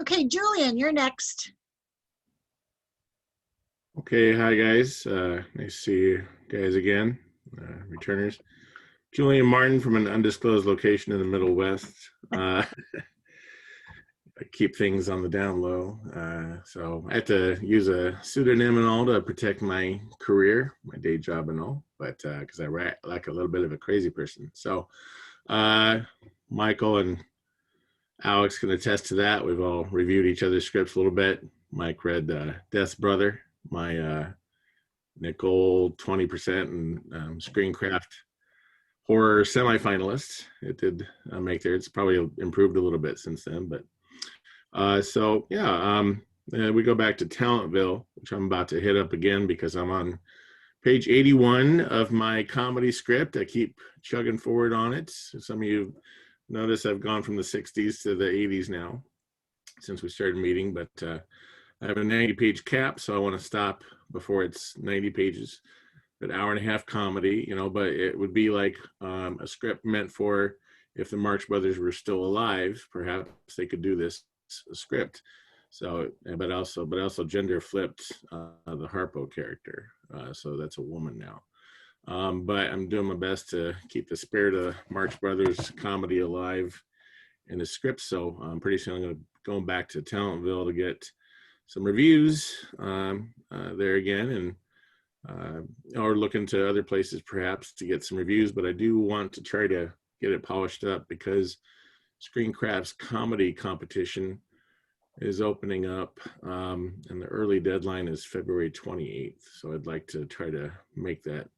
Okay, Julian, you're next. Okay, hi guys. Nice to see you guys again, returners. Julian Martin from an undisclosed location in the Middle West. I keep things on the down low, so I have to use a pseudonym and all to protect my career, my day job and all. But because I write like a little bit of a crazy person, so Michael and Alex can attest to that. We've all reviewed each other's scripts a little bit. Mike read Death's Brother, my Nicole 20% and Screencraft horror semifinalists. It did make there. It's probably improved a little bit since then, but so yeah, we go back to Talentville, which I'm about to hit up again because I'm on page 81 of my comedy script. I keep chugging forward on it. Some of you notice I've gone from the 60s to the 80s now since we started meeting, but I have a 90-page cap, so I want to stop before it's 90 pages. An hour and a half comedy, but it would be like a script meant for if the Marx Brothers were still alive, perhaps they could do this script. So, but also gender flipped the Harpo character, so that's a woman now. But I'm doing my best to keep the spirit of Marx Brothers comedy alive in the script. So pretty soon I'm going to go back to Talentville to get some reviews there again, and or looking to other places perhaps to get some reviews. But I do want to try to get it polished up because Screencraft's comedy competition is opening up, and the early deadline is February 28th. So I'd like to try to make that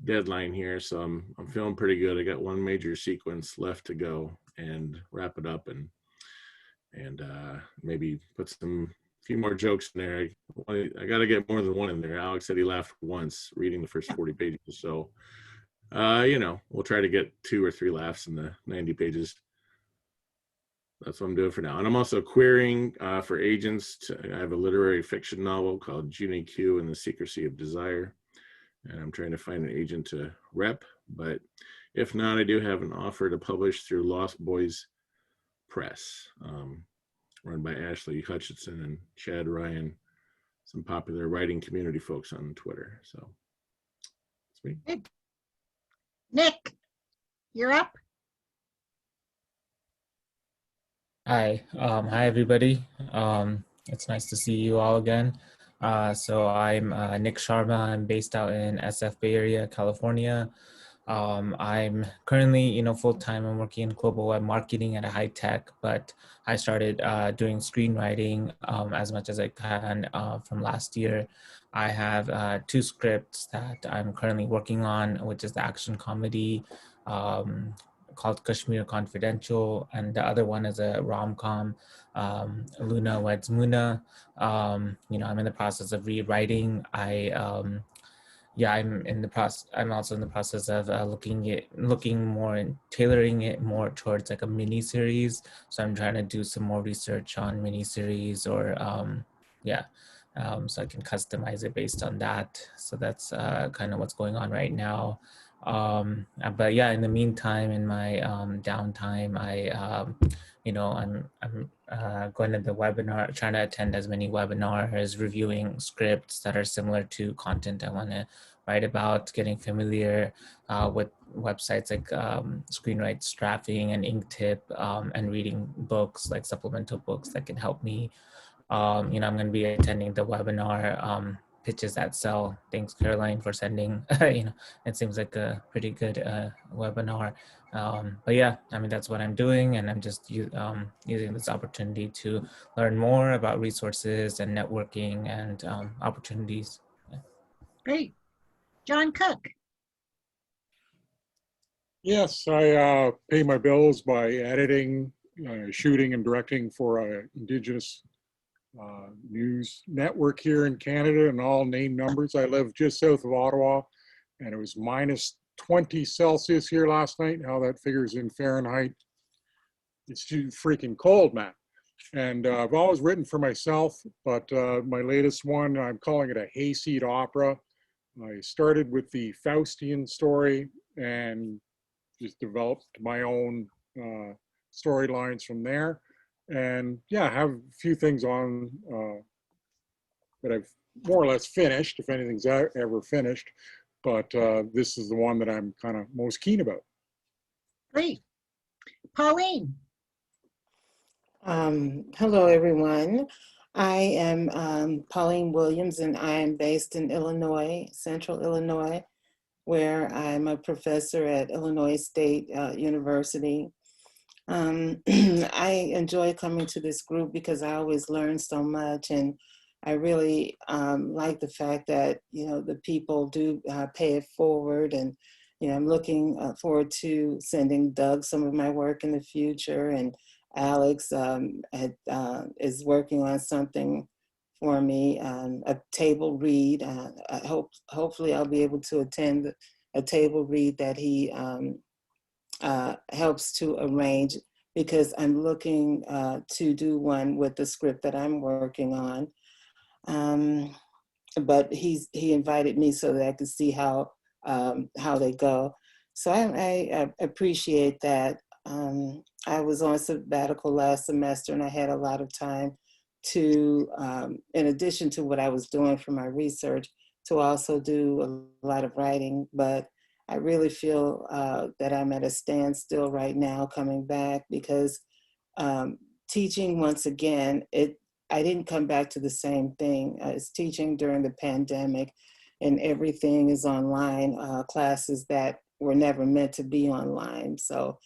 deadline here. So I'm feeling pretty good. I got one major sequence left to go and wrap it up, and maybe put some few more jokes in there. I got to get more than one in there. Alex said he laughed once reading the first 40 pages. So, we'll try to get 2 or 3 laughs in the 90 pages. That's what I'm doing for now. And I'm also querying for agents. I have a literary fiction novel called Junie Q and the Secrecy of Desire. And I'm trying to find an agent to rep. But if not, I do have an offer to publish through Lost Boys Press, run by Ashley Hutchinson and Chad Ryan, some popular writing community folks on Twitter. So that's me. Good. Nick, you're up. Hi, hi everybody. It's nice to see you all again. So I'm Nick Sharma. I'm based out in SF Bay Area, California. I'm currently, full-time. I'm working in global web marketing at a high tech, but I started doing screenwriting as much as I can from last year. I have 2 scripts that I'm currently working on, which is the action comedy called Kashmir Confidential, and the other one is a rom-com, Luna Weds Muna. I'm in the process of rewriting. I'm also in the process of looking more and tailoring it more towards like a mini series. So I'm trying to do some more research on mini series or so I can customize it based on that. So that's kind of what's going on right now. But yeah, in the meantime, in my downtime, I'm going to the webinar, trying to attend as many webinars, reviewing scripts that are similar to content I want to write about, getting familiar with websites like Screenwrite Drafting and Inktip, and reading books like supplemental books that can help me. I'm going to be attending the webinar, Pitches That Sell. Thanks, Caroline, for sending. It seems like a pretty good webinar. But yeah, that's what I'm doing, and I'm just using this opportunity to learn more about resources and networking and opportunities. Yeah. Great. John Cook. Yes, I pay my bills by editing, shooting, and directing for an Indigenous news network here in Canada, and all name numbers. I live just south of Ottawa, and it was minus 20 Celsius here last night. How that figures in Fahrenheit, it's too freaking cold, man. And I've always written for myself, but my latest one, I'm calling it a hayseed opera. I started with the Faustian story and just developed my own storylines from there. And yeah, I have a few things on that I've more or less finished, if anything's ever finished. But this is the one that I'm kind of most keen about. Great. Pauline. Hello, everyone. I am Pauline Williams, and I am based in Illinois, Central Illinois, where I'm a professor at Illinois State University. I enjoy coming to this group because I always learn so much, and I really like the fact that, you know, the people do pay it forward, and, you know, I'm looking forward to sending Doug some of my work in the future, and Alex is working on something for me, a table read. Hopefully I'll be able to attend a table read that he helps to arrange, because I'm looking to do one with the script that I'm working on. But he invited me so that I could see how they go. So I appreciate that. I was on sabbatical last semester, and I had a lot of time to, in addition to what I was doing for my research, to also do a lot of writing. But I really feel that I'm at a standstill right now coming back, because teaching, once again, I didn't come back to the same thing. It's teaching during the pandemic, and everything is online, classes that were never meant to be online. So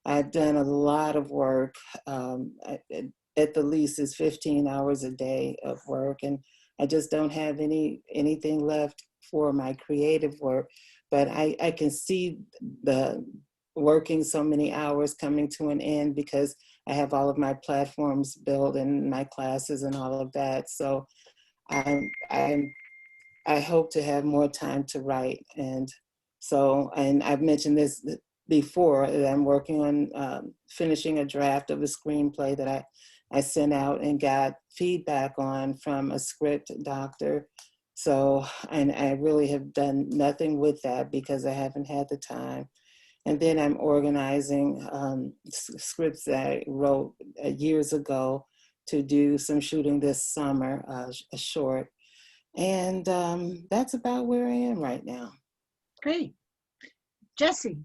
I've done a lot of work. At the least, it's 15 hours a day of work, and I just don't have anything left for my creative work. But I can see the working so many hours coming to an end, because I have all of my platforms built and my classes and all of that. So I hope to have more time to write. And I've mentioned this before, that I'm working on finishing a draft of a screenplay that I sent out and got feedback on from a script doctor. So, and I really have done nothing with that because I haven't had the time. And then I'm organizing scripts that I wrote years ago to do some shooting this summer, a short. And that's about where I am right now. Great. Jesse.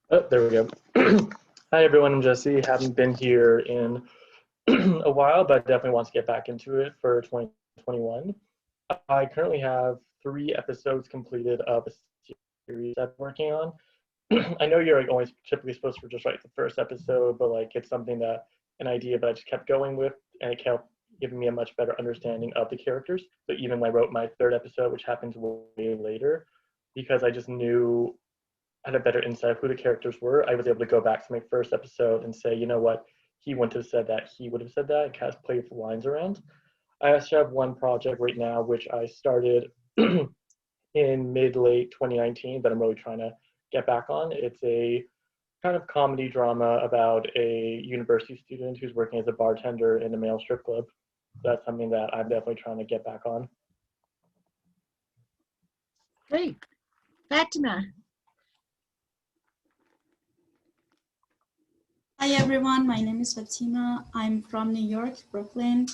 Oh, there we go. Hi, everyone. I'm Jesse. Haven't been here in a while, but definitely want to get back into it for 2021. I currently have 3 episodes completed of a series I'm working on. I know you're always typically supposed to just write the first episode, but like it's something that an idea that I just kept going with, and it kept giving me a much better understanding of the characters. So even when I wrote my 3rd episode, which happens way later, because I just knew I had a better insight of who the characters were, I was able to go back to my 1st episode and say, you know what, he wouldn't have said that, he would have said that, and kind of play the lines around. I also have one project right now, which I started in mid-late 2019, that I'm really trying to get back on. It's a kind of comedy drama about a university student who's working as a bartender in a male strip club. That's something that I'm definitely trying to get back on. Great. Fatima. Hi everyone, my name is Fatima. I'm from New York, Brooklyn.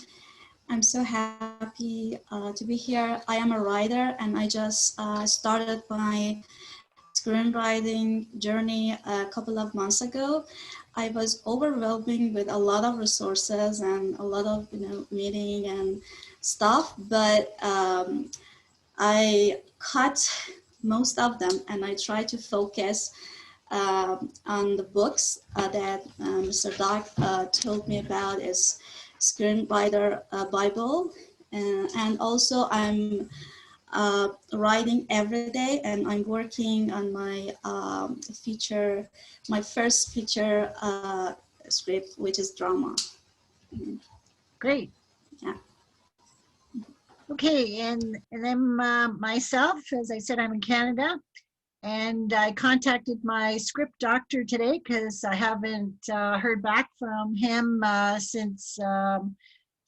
I'm so happy to be here. I am a writer, and I just started my screenwriting journey a couple of months ago. I was overwhelming with a lot of resources and a lot of meeting and stuff, but I cut most of them, and I try to focus on the books that Mr. Doc told me about, is Screenwriter Bible, and also I'm writing every day, and I'm working on my my first feature script, which is drama. Great. Yeah. Okay, and then myself, as I said, I'm in Canada, and I contacted my script doctor today because I haven't heard back from him since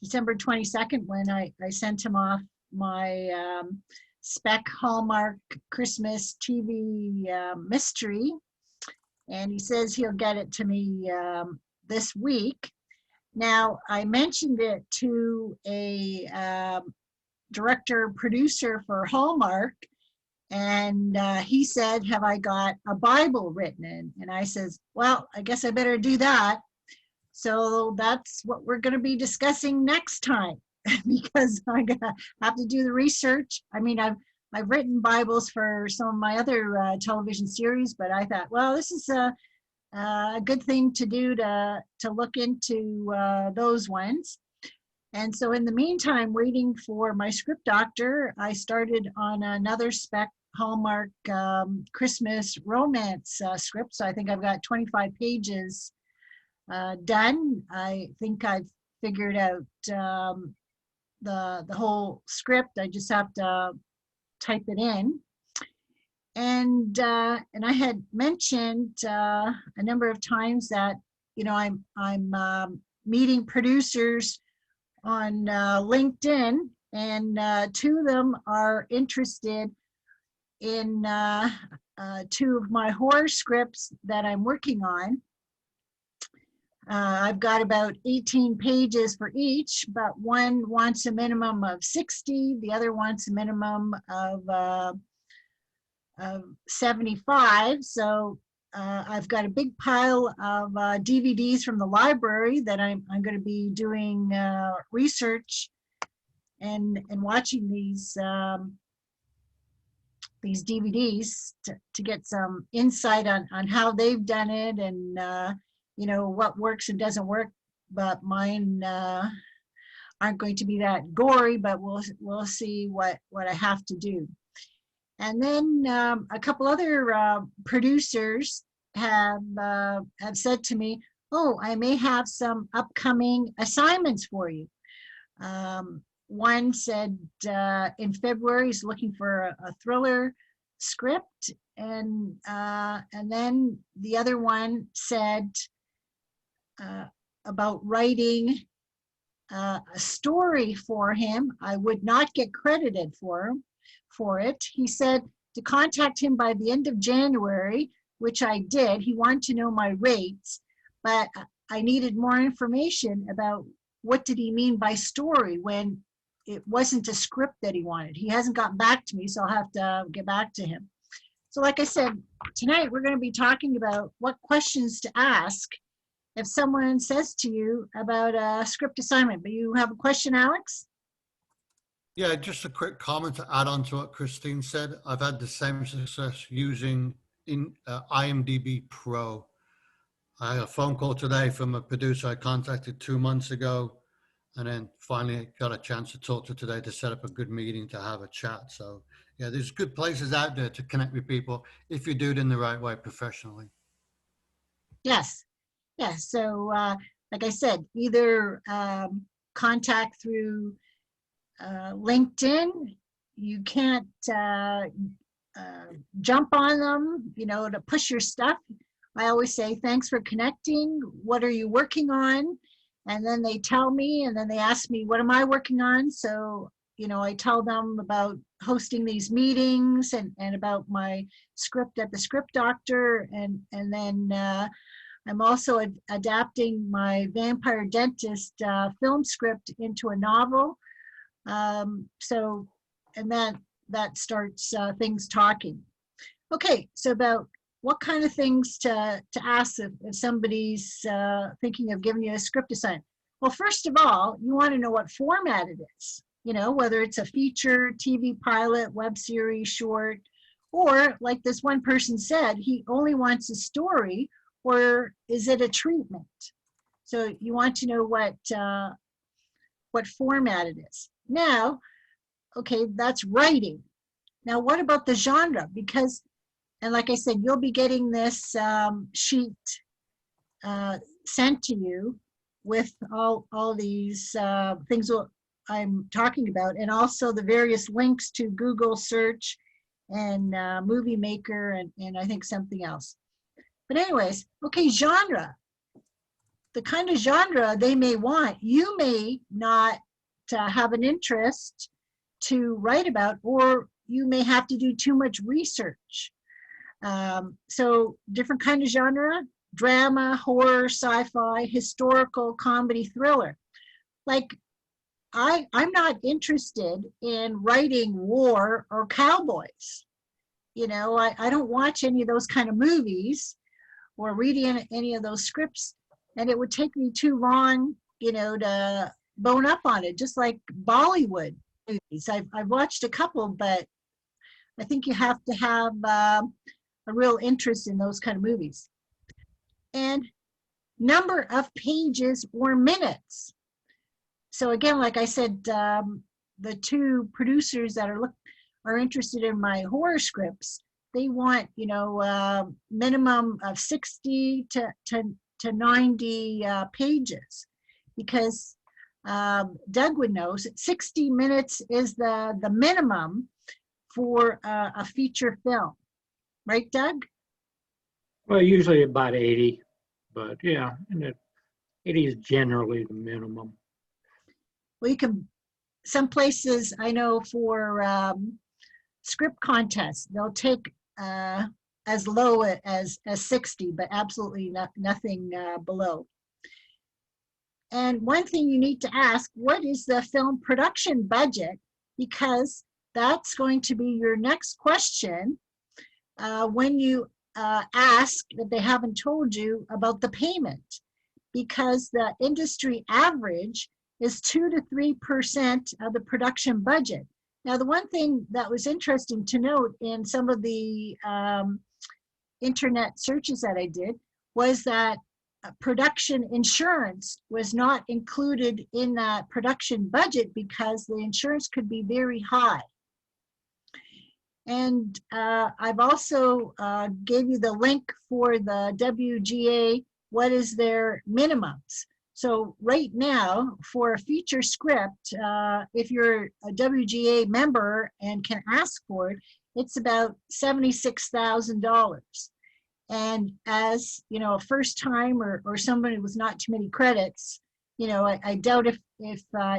December 22nd, when I sent him off my spec Hallmark Christmas TV mystery, and he says he'll get it to me this week. Now, I mentioned it to a director producer for Hallmark, and he said, have I got a Bible written in? And I says, well, I guess I better do that. So that's what we're going to be discussing next time, because I have to do the research. I mean, I've written Bibles for some of my other television series, but I thought, well, this is a good thing to do to look into those ones. And so in the meantime, waiting for my script doctor, I started on another spec Hallmark Christmas romance script. So I think I've got 25 pages done. I think I've figured out the whole script. I just have to type it in. And I had mentioned a number of times that, you know, I'm meeting producers on LinkedIn, and two of them are interested in two of my horror scripts that I'm working on. I've got about 18 pages for each, but one wants a minimum of 60, the other wants a minimum of 75. So I've got a big pile of DVDs from the library that I'm going to be doing research and watching these DVDs to get some insight on how they've done it, and you know, what works and doesn't work. But mine aren't going to be that gory, but we'll see what I have to do. And then a couple other producers have said to me, oh, I may have some upcoming assignments for you. One said in February he's looking for a thriller script, and then the other one said about writing a story for him. I would not get credited for it. He said to contact him by the end of January, which I did. He wanted to know my rates, but I needed more information about what did he mean by story when it wasn't a script that he wanted. He hasn't gotten back to me, so I'll have to get back to him. So like I said, tonight we're going to be talking about what questions to ask if someone says to you about a script assignment. But you have a question, Alex? Yeah, just a quick comment to add on to what Christine said. I've had the same success using IMDb Pro. I had a phone call today from a producer I contacted 2 months ago, and then finally got a chance to talk to today to set up a good meeting to have a chat. So yeah, there's good places out there to connect with people if you do it in the right way professionally. Yes. Yes. So like I said, either contact through LinkedIn. You can't jump on them, you know, to push your stuff. I always say, thanks for connecting. What are you working on? And then they tell me, and then they ask me, what am I working on? So, you know, I tell them about hosting these meetings and about my script at the Script Doctor. And then I'm also adapting my Vampire Dentist film script into a novel. So, and that starts things talking. Okay, so about what kind of things to ask if somebody's thinking of giving you a script assignment. Well, first of all, you want to know what format it is. You know, whether it's a feature, TV pilot, web series, short, or like this one person said, he only wants a story, or is it a treatment? So you want to know what format it is. Now, okay, that's writing. Now, what about the genre? Because, and like I said, you'll be getting this sheet sent to you with all these things I'm talking about, and also the various links to Google search and Movie Maker and I think something else. But anyways, okay, genre. The kind of genre they may want. You may not have an interest to write about, or you may have to do too much research. So different kind of genre: drama, horror, sci-fi, historical, comedy, thriller. Like, I'm not interested in writing war or cowboys. You know, I don't watch any of those kind of movies or read any of those scripts, and it would take me too long, you know, to bone up on it, just like Bollywood movies. I've watched a couple, but I think you have to have a real interest in those kind of movies. And number of pages or minutes. So again, like I said, the two producers that are interested in my horror scripts, they want, you know, minimum of 60 to 90 pages, because Doug would know 60 minutes is the minimum for a feature film, right, Doug? Well, usually about 80, but yeah, and 80 is generally the minimum. Well, you can, some places I know for script contests, they'll take as low as 60, but absolutely nothing below. And one thing you need to ask, what is the film production budget? Because that's going to be your next question when you ask that they haven't told you about the payment, because the industry average is 2 to 3% of the production budget. Now, the one thing that was interesting to note in some of the internet searches that I did was that production insurance was not included in that production budget because the insurance could be very high. And I've also gave you the link for the WGA, what is their minimums. So right now, for a feature script, if you're a WGA member and can ask for it, it's about $76,000. And as, you know, a first time or somebody with not too many credits, you know, I doubt if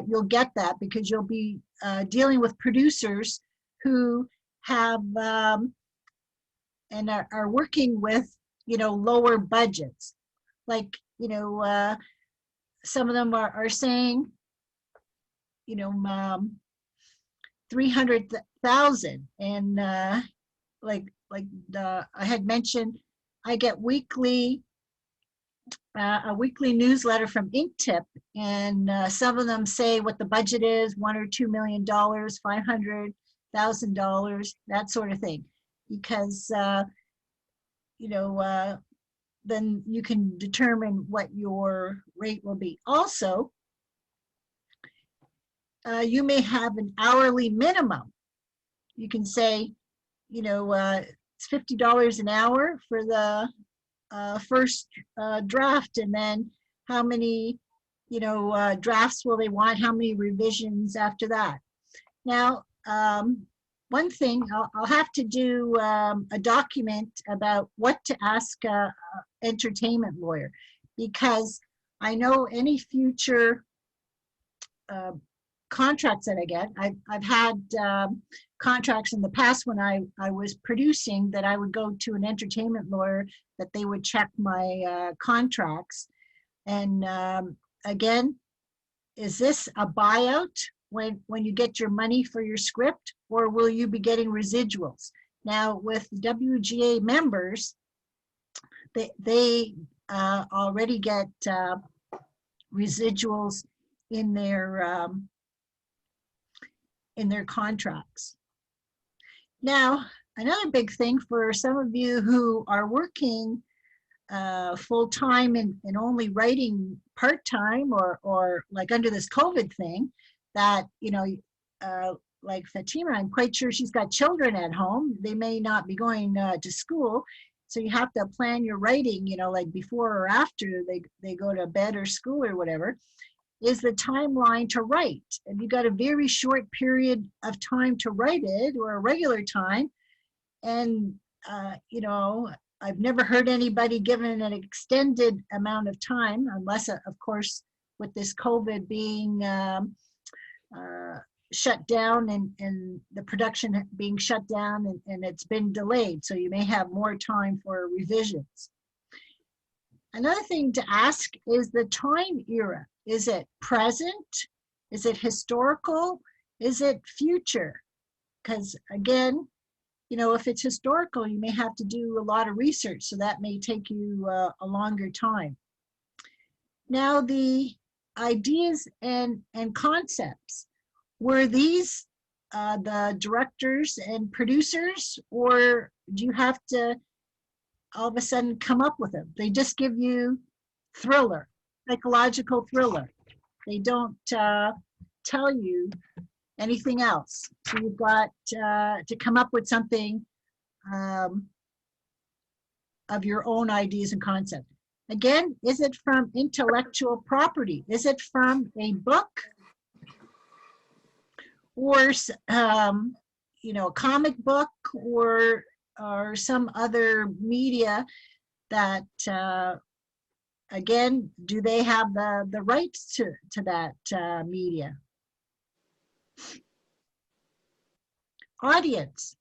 you'll get that, because you'll be dealing with producers who have and are working with, you know, lower budgets. Like, you know, some of them are saying, you know, 300,000, and like I had mentioned, I get weekly a weekly newsletter from Inktip, and some of them say what the budget is: $1 or $2 million, $500,000, that sort of thing, because you know, then you can determine what your rate will be. Also, you may have an hourly minimum. You can say, you know, it's $50 an hour for the first draft, and then how many, you know, drafts will they want, how many revisions after that. Now, one thing, I'll have to do a document about what to ask a entertainment lawyer, because I know any future contracts that I get, I've had contracts in the past when I was producing, that I would go to an entertainment lawyer, that they would check my contracts. And again, is this a buyout when you get your money for your script, or will you be getting residuals? Now, with WGA members, they already get residuals in their contracts. Now, another big thing for some of you who are working full-time and only writing part-time, or like under this COVID thing, that, you know, like Fatima, I'm quite sure she's got children at home. They may not be going to school. So you have to plan your writing, you know, like before or after they go to bed or school or whatever, is the timeline to write. If you got a very short period of time to write it, or a regular time, and, you know, I've never heard anybody given an extended amount of time, unless, of course, with this COVID being shut down and the production being shut down and it's been delayed. So you may have more time for revisions. Another thing to ask is the time era. Is it present? Is it historical? Is it future? Because again, you know, if it's historical, you may have to do a lot of research, so that may take you a longer time. Now, the ideas and concepts, were these the directors and producers, or do you have to all of a sudden come up with them? They just give you thriller, psychological thriller. They don't tell you anything else. So you've got to come up with something of your own ideas and concepts. Again, is it from intellectual property? Is it from a book? Or you know, a comic book, or some other media that again, do they have the rights to that media? Audience.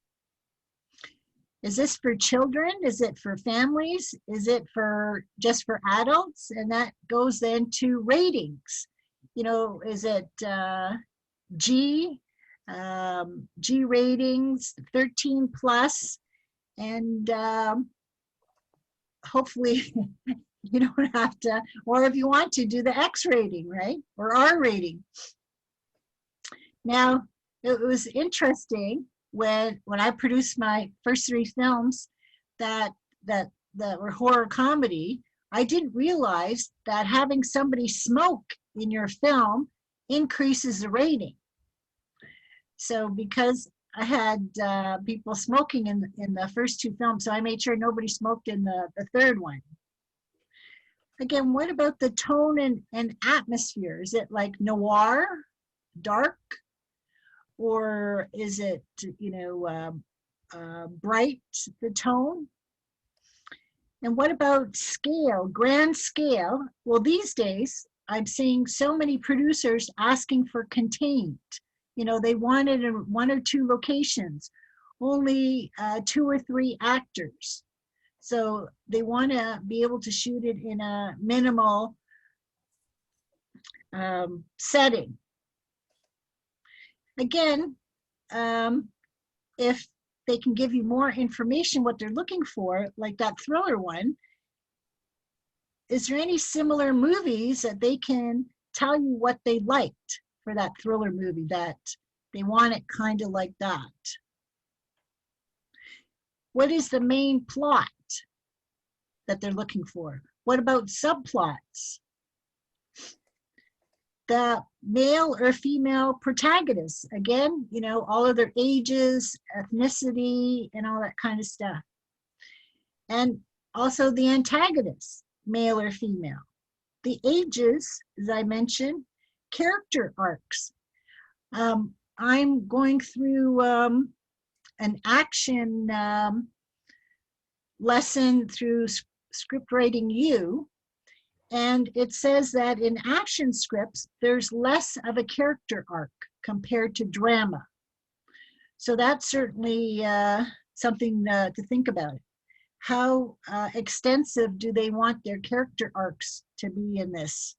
Is this for children? Is it for families? Is it for just for adults? And that goes then to ratings. You know, is it G ratings, 13 plus, and hopefully you don't have to, or if you want to, do the X rating, right? Or R rating. Now, it was interesting when I produced my first 3 films that were horror comedy. I didn't realize that having somebody smoke in your film increases the rating. So because I had people smoking in the first 2 films, so I made sure nobody smoked in the 3rd one. Again, what about the tone and atmosphere? Is it like noir, dark? Or is it, you know, bright, the tone? And what about scale, grand scale? Well, these days, I'm seeing so many producers asking for contained. You know, they wanted in 1 or 2 locations, only 2 or 3 actors. So they want to be able to shoot it in a minimal setting. Again, if they can give you more information, what they're looking for, like that thriller one, is there any similar movies that they can tell you what they liked for that thriller movie, that they want it kind of like that? What is the main plot that they're looking for? What about subplots? The male or female protagonists, again, you know, all of their ages, ethnicity, and all that kind of stuff. And also the antagonists, male or female. The ages, as I mentioned, character arcs. I'm going through an action lesson through Script Writing U, and it says that in action scripts, there's less of a character arc compared to drama. So that's certainly something to think about. How extensive do they want their character arcs to be in this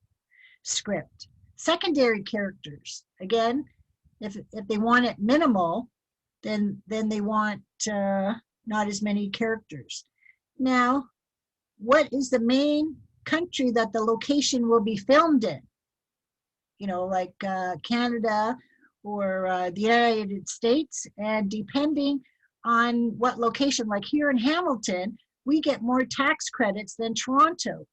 script? Secondary characters, again, if they want it minimal, then they want not as many characters. Now, what is the main country that the location will be filmed in? You know, like Canada or the United States, and depending on what location, like here in Hamilton, we get more tax credits than Toronto.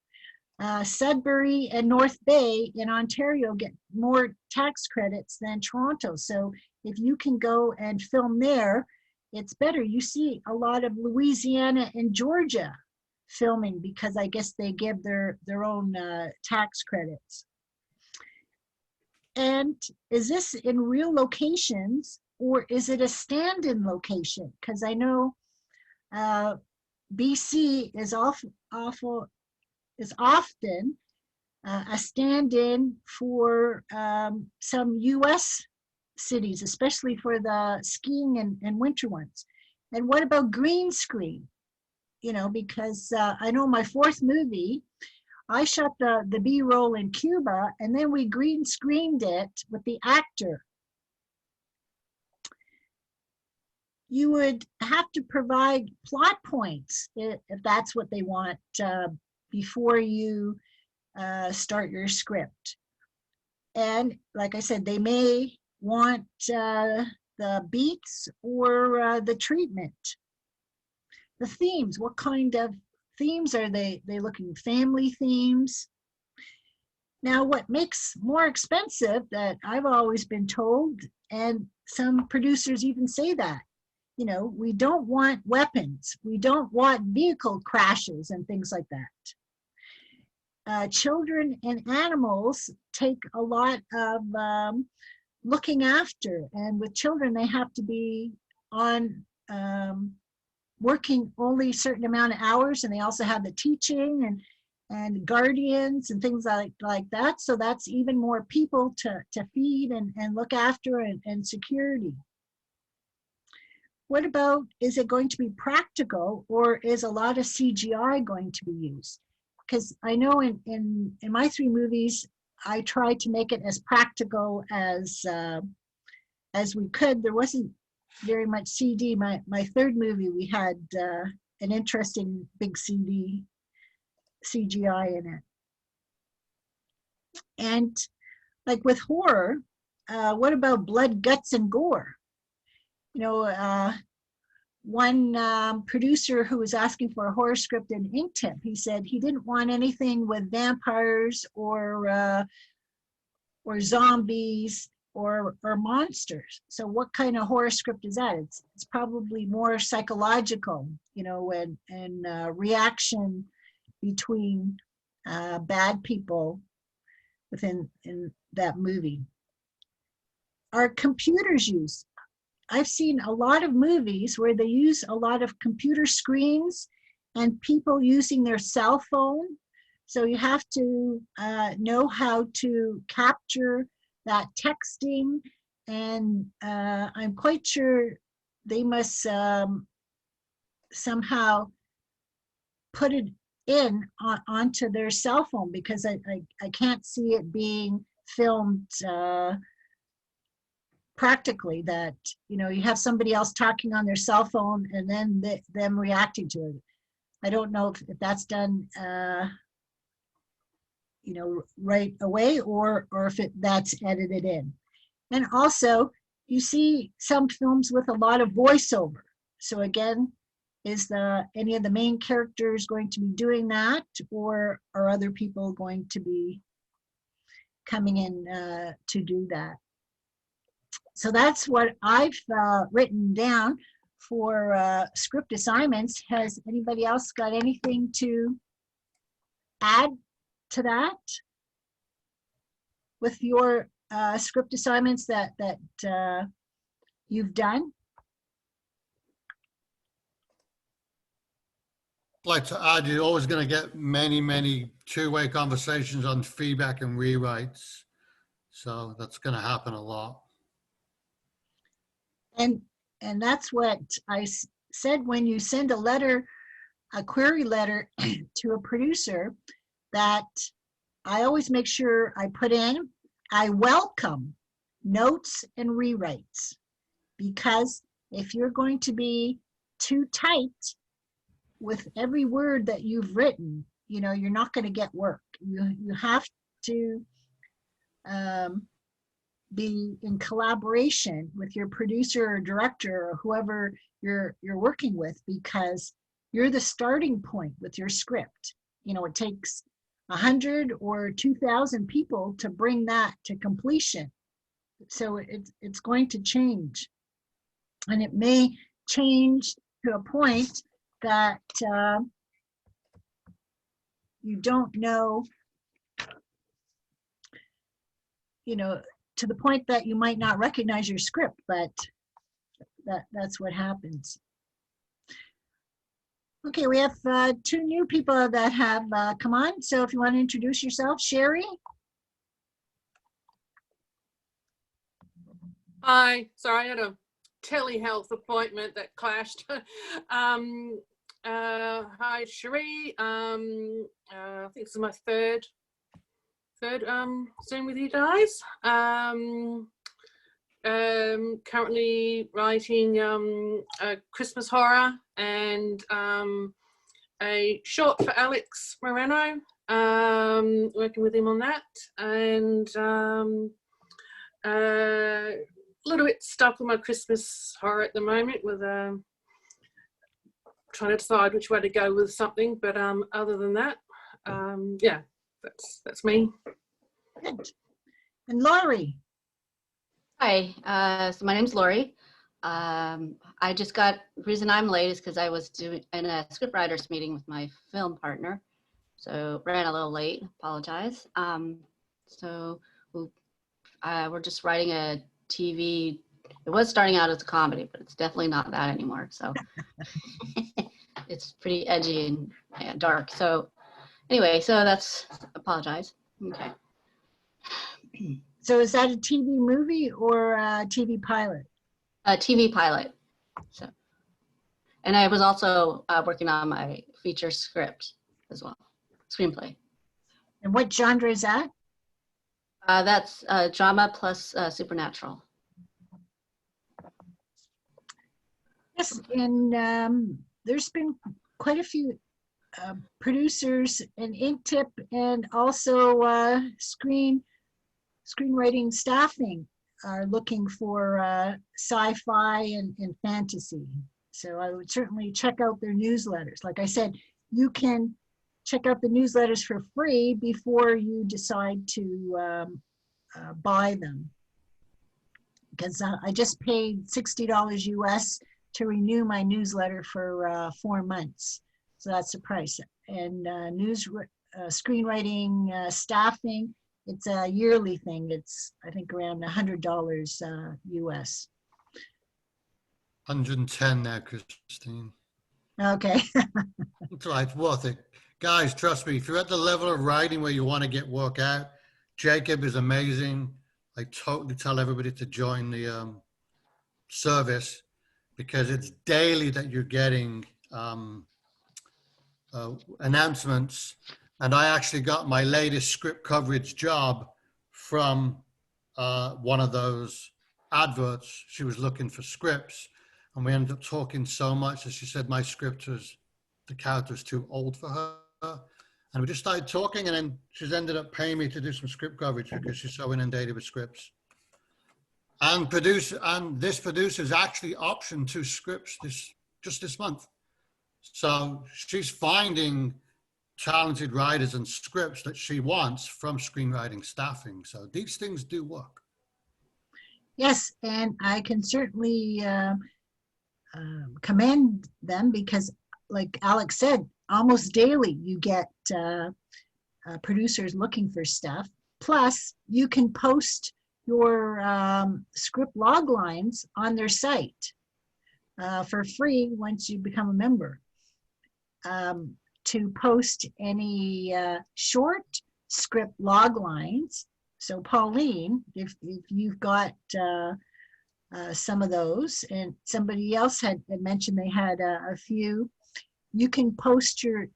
Sudbury and North Bay in Ontario get more tax credits than Toronto. So if you can go and film there, it's better. You see a lot of Louisiana and Georgia filming because I guess they give their own tax credits. And is this in real locations, or is it a stand-in location? Because I know BC is often a stand-in for some US cities, especially for the skiing and winter ones. And what about green screen? You know, because I know my fourth movie, I shot the B-roll in Cuba, and then we green screened it with the actor. You would have to provide plot points if that's what they want before you start your script. And like I said, they may want the beats or the treatment. The themes, what kind of themes are they looking? Family themes. Now, what makes more expensive, that I've always been told, and some producers even say that, you know, we don't want weapons. We don't want vehicle crashes and things like that. Children and animals take a lot of looking after, and with children, they have to be on working only a certain amount of hours, and they also have the teaching and guardians and things like that. So that's even more people to feed and look after and security. What about, is it going to be practical, or is a lot of CGI going to be used? Because I know in my three movies, I tried to make it as practical as we could. There wasn't very much CD. My third movie, we had an interesting big CGI in it. And like with horror, what about blood, guts, and gore? You know, one producer who was asking for a horror script in Inktip, he said he didn't want anything with vampires or zombies or monsters. So what kind of horror script is that? It's probably more psychological, you know, and reaction between bad people within that movie. Are computers used? I've seen a lot of movies where they use a lot of computer screens and people using their cell phone. So you have to know how to capture that texting, and I'm quite sure they must somehow put it in onto their cell phone, because I can't see it being filmed practically, that, you know, you have somebody else talking on their cell phone and then them reacting to it. I don't know if that's done you know, right away, or if that's edited in. And also, you see some films with a lot of voiceover. So again, is any of the main characters going to be doing that, or are other people going to be coming in to do that? So that's what I've written down for script assignments. Has anybody else got anything to add to that with your script assignments that you've done? I'd like to add, you're always going to get many two-way conversations on feedback and rewrites. So that's going to happen a lot. And that's what I said, when you send a letter, a query letter to a producer, that I always make sure I put in, I welcome notes and rewrites, because if you're going to be too tight with every word that you've written, you know, you're not going to get work. You have to be in collaboration with your producer or director or whoever you're working with, because you're the starting point with your script. You know, it takes 100 or 2,000 people to bring that to completion. So it's going to change, and it may change to a point that you don't know, you know, to the point that you might not recognize your script, but that's what happens. Okay, we have two new people that have come on. So if you want to introduce yourself, Sherry. Hi, sorry, I had a telehealth appointment that clashed. Hi, Cherie. I think this is my third Zoom with you guys. Currently writing a Christmas horror and a short for Alex Moreno. Working with him on that, and a little bit stuck with my Christmas horror at the moment, with trying to decide which way to go with something. But other than that, yeah, that's me. Good. And Laurie. Hi, so my name's Lori. I just got, the reason I'm late is because I was doing in a scriptwriters meeting with my film partner, so ran a little late, apologize. So we're just writing a TV, it was starting out as a comedy, but it's definitely not that anymore, so it's pretty edgy and dark. So anyway, so that's, apologize, okay. So is that a TV movie or a TV pilot? A TV pilot. So, and I was also working on my feature script as well, screenplay. And what genre is that? That's drama plus supernatural. Yes, and there's been quite a few producers and Inktip and also screenwriting staffing are looking for sci-fi and fantasy. So I would certainly check out their newsletters. Like I said, you can check out the newsletters for free before you decide to buy them. Because I just paid $60 US to renew my newsletter for 4 months. So that's the price. And screenwriting staffing, it's a yearly thing. It's, I think, around $100 US. 110 now, Christine. Okay. It's right, it's worth it. Guys, trust me, if you're at the level of writing where you want to get work out, Jacob is amazing. I totally tell everybody to join the service, because it's daily that you're getting announcements. And I actually got my latest script coverage job from one of those adverts. She was looking for scripts, and we ended up talking so much that she said my script was, the character was too old for her. And we just started talking, and then she's ended up paying me to do some script coverage because she's so inundated with scripts. And this producer's actually optioned 2 scripts just this month. So she's finding talented writers and scripts that she wants from screenwriting staffing. So these things do work. Yes, and I can certainly commend them, because like Alex said, almost daily you get producers looking for stuff. Plus, you can post your script log lines on their site for free once you become a member. To post any short script log lines. So Pauline, if you've got some of those, and somebody else had mentioned they had a few, you can post your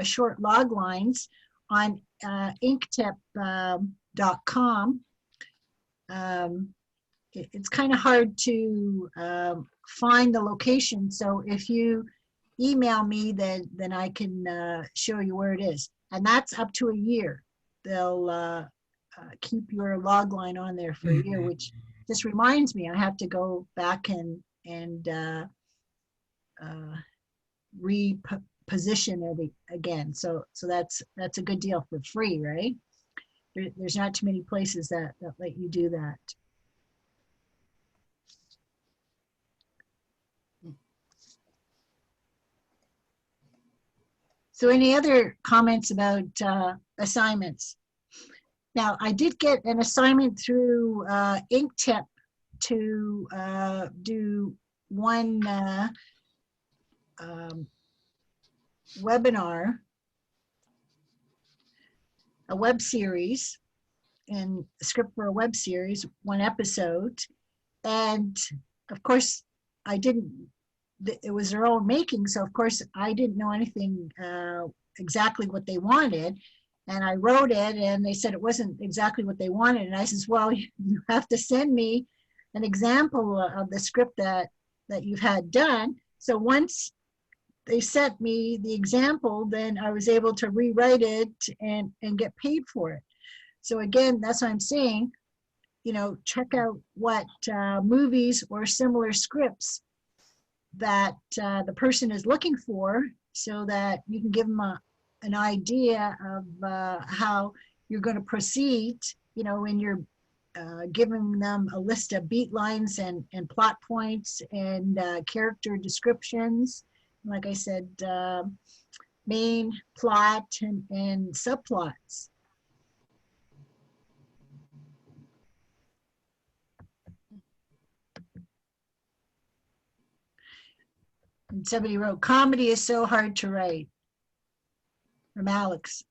short log lines on inktip.com. It's kind of hard to find the location, so if you email me, then I can show you where it is. And that's up to a year. They'll keep your log line on there for a year, which just reminds me I have to go back and reposition it again. So that's a good deal for free, right? There's not too many places that let you do that. So any other comments about assignments? Now, I did get an assignment through Inktip to do one webinar, a web series, and a script for a web series, 1 episode. And of course, it was their own making. So of course I didn't know anything exactly what they wanted. And I wrote it and they said it wasn't exactly what they wanted. And I says, well, you have to send me an example of the script that you've had done. So once they sent me the example, then I was able to rewrite it and get paid for it. So again, that's what I'm saying, check out what movies or similar scripts that the person is looking for, so that you can give them an idea of how you're going to proceed, when you're giving them a list of beat lines and plot points and character descriptions. Like I said, main plot and subplots. And somebody wrote, comedy is so hard to write, from Alex.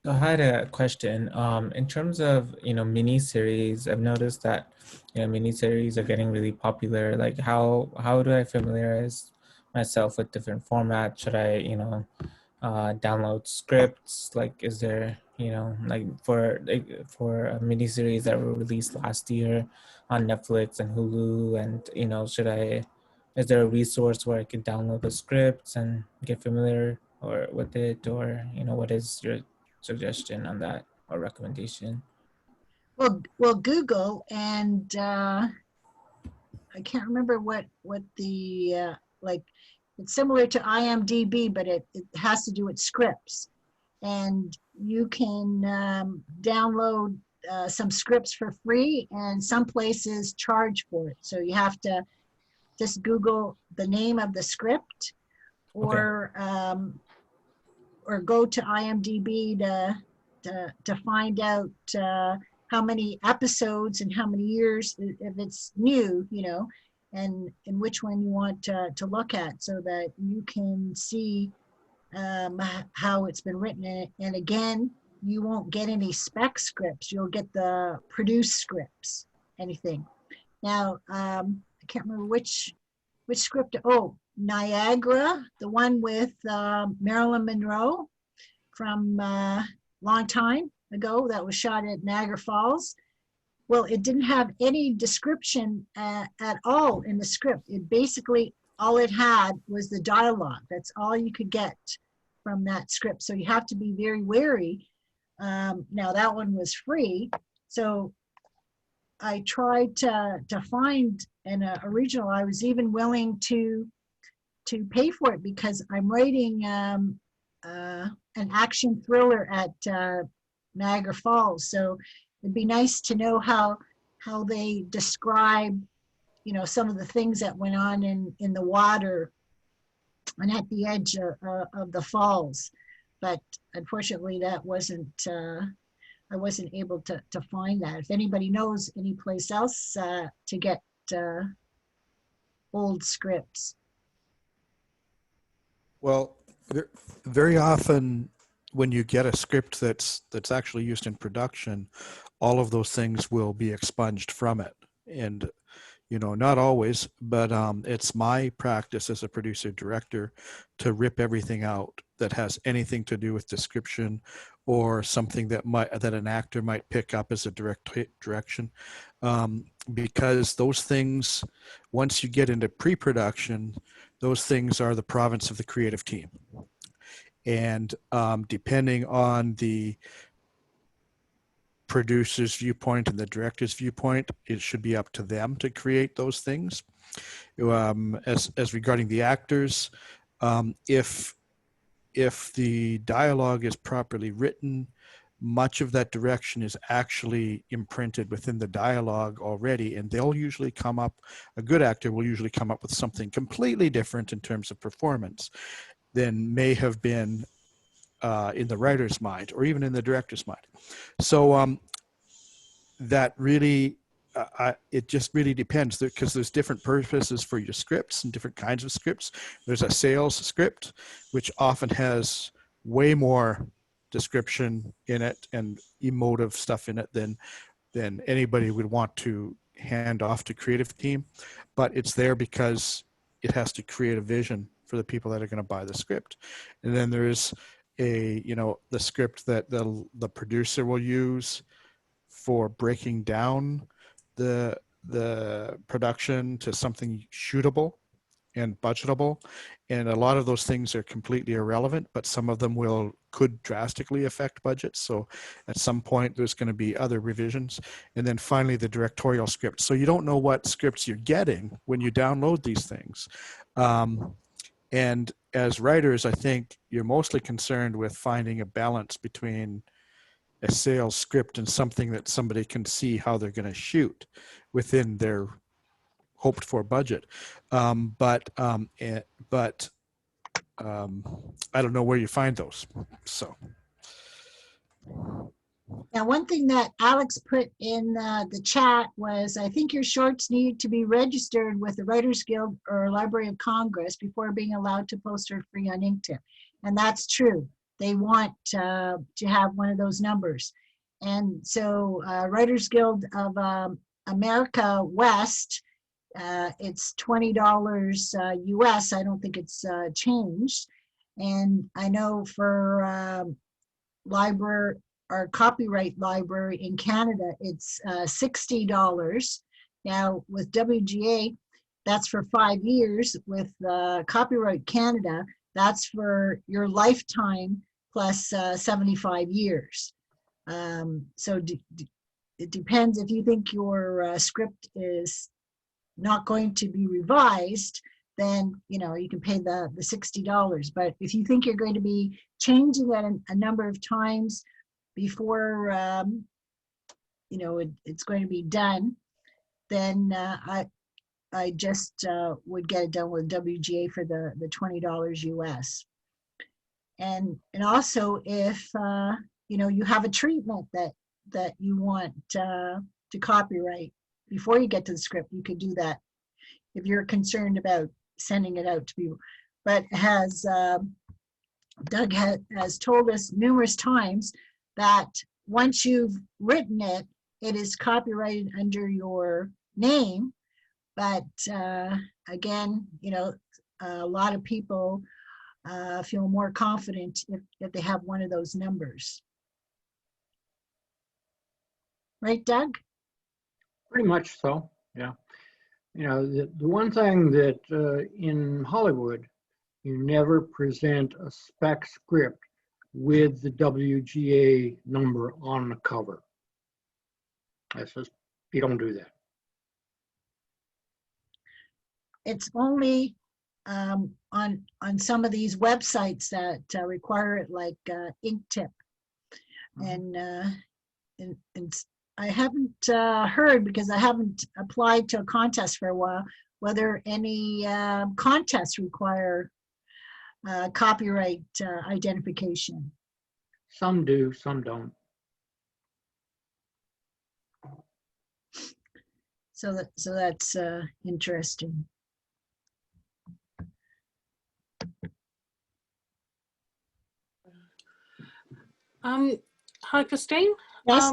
So I had a question. In terms of, miniseries, I've noticed that, miniseries are getting really popular. Like how do I familiarize myself with different formats? Should I, download scripts? Like, is there, like for a miniseries that were released last year on Netflix and Hulu, and, is there a resource where I could download the scripts and get familiar with it, or, what is your suggestion on that or recommendation? Well, Google, and I can't remember what the like. It's similar to IMDb, but it has to do with scripts, and you can download some scripts for free, and some places charge for it. So you have to just Google the name of the script, or or go to IMDb to find out how many episodes and how many years, if it's new, and which one you want to look at, so that you can see how it's been written. And again, you won't get any spec scripts. You'll get the produced scripts, anything. Now, I can't remember which script. Oh, Niagara, the one with Marilyn Monroe from a long time ago, that was shot at Niagara Falls. Well, it didn't have any description at all in the script. It basically, all it had was the dialogue. That's all you could get from that script. So you have to be very wary. Now that one was free. So I tried to find an original. I was even willing to pay for it, because I'm writing an action thriller at Niagara Falls. So it'd be nice to know how they describe, some of the things that went on in the water and at the edge of the falls. But unfortunately, that wasn't, I wasn't able to find that. If anybody knows any place else to get old scripts. Well, very often when you get a script that's actually used in production, all of those things will be expunged from it. And, not always, but it's my practice as a producer director to rip everything out that has anything to do with description or something that an actor might pick up as a direction. Because those things, once you get into pre-production, those things are the province of the creative team. And depending on the producer's viewpoint and the director's viewpoint, it should be up to them to create those things. As regarding the actors, if the dialogue is properly written, much of that direction is actually imprinted within the dialogue already, and they'll usually come up, a good actor will usually come up with something completely different in terms of performance than may have been in the writer's mind or even in the director's mind. So that really, it just really depends, because there's different purposes for your scripts and different kinds of scripts. There's a sales script, which often has way more description in it and emotive stuff in it than anybody would want to hand off to creative team. But it's there because it has to create a vision for the people that are going to buy the script. And then there's a, you know, the script that the producer will use for breaking down the production to something shootable and budgetable. And a lot of those things are completely irrelevant, but some of them could drastically affect budgets. So at some point there's going to be other revisions. And then finally the directorial script. So you don't know what scripts you're getting when you download these things. And as writers, I think you're mostly concerned with finding a balance between a sales script and something that somebody can see how they're going to shoot within their hoped for budget. But I don't know where you find those. So. Now, one thing that Alex put in the chat was, I think your shorts need to be registered with the Writers Guild or Library of Congress before being allowed to post for free on Inktip. And that's true. They want to have one of those numbers. And so Writers Guild of America West, it's $20 US. I don't think it's changed. And I know for library or copyright library in Canada, it's $60. Now with WGA, that's for 5 years. With Copyright Canada, that's for your lifetime plus 75 years. So it depends. If you think your script is not going to be revised, then you can pay the $60. But if you think you're going to be changing that a number of times before it's going to be done, then I just would get it done with WGA for the $20 US. And also if you have a treatment that you want to copyright before you get to the script, you could do that if you're concerned about sending it out to people. But as Doug has told us numerous times, that once you've written it, it is copyrighted under your name. But again, a lot of people feel more confident if they have one of those numbers. Right, Doug? Pretty much so, yeah. The one thing that in Hollywood, you never present a spec script with the WGA number on the cover. That's just, you don't do that. It's only on some of these websites that require it, like Inktip. And I haven't heard, because I haven't applied to a contest for a while, whether any contests require copyright identification. Some do, some don't. So that's interesting. Hi, Christine. Yes.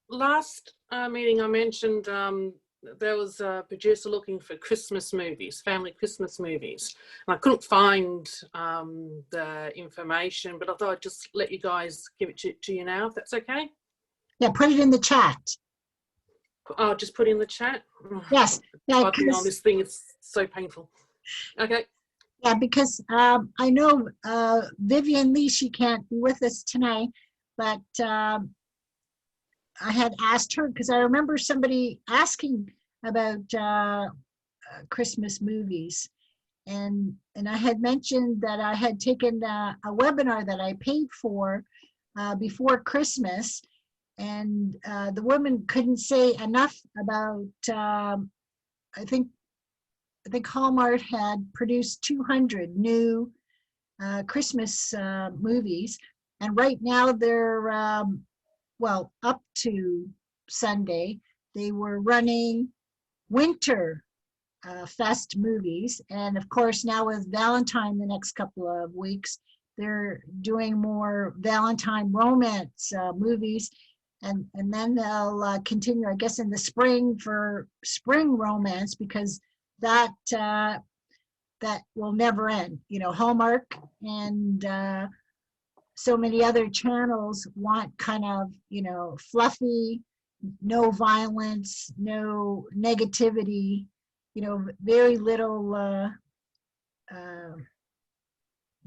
Last meeting I mentioned there was a producer looking for Christmas movies, family Christmas movies. And I couldn't find the information, but I thought I'd just let you guys give it to you now, if that's okay. Yeah, put it in the chat. I'll just put it in the chat. Yes. Yeah, typing on this thing, it's so painful. Okay. Yeah, because I know Vivian Lee, she can't be with us tonight, but I had asked her, because I remember somebody asking about Christmas movies, and I had mentioned that I had taken a webinar that I paid for before Christmas, and the woman couldn't say enough about. I think Hallmark had produced 200 new Christmas movies, and right now they're well, up to Sunday, they were running winter fest movies. And of course, now with Valentine the next couple of weeks, they're doing more Valentine romance movies, and then they'll continue, I guess, in the spring for spring romance, because that that will never end. You know, Hallmark and so many other channels want kind of, you know, fluffy, no violence, no negativity, you know, very little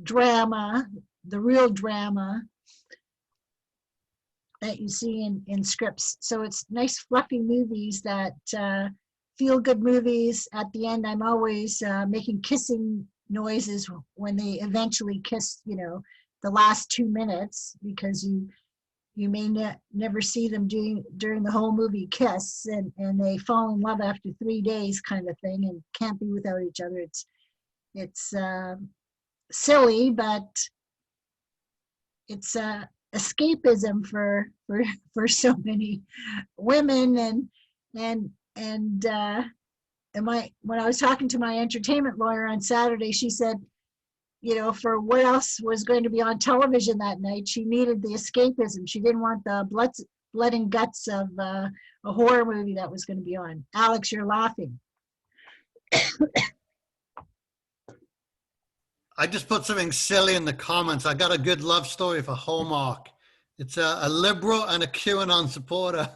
drama, the real drama that you see in scripts. So it's nice fluffy movies that feel good movies. At the end, I'm always making kissing noises when they eventually kiss, you know, the last 2 minutes, because you may never see them during the whole movie kiss, and they fall in love after 3 days kind of thing and can't be without each other. It's silly, but it's escapism for so many women. And when I was talking to my entertainment lawyer on Saturday, she said, you know, for what else was going to be on television that night, she needed the escapism. She didn't want the blood and guts of a horror movie that was going to be on. Alex, you're laughing. I just put something silly in the comments. I got a good love story for Hallmark. It's a liberal and a QAnon supporter.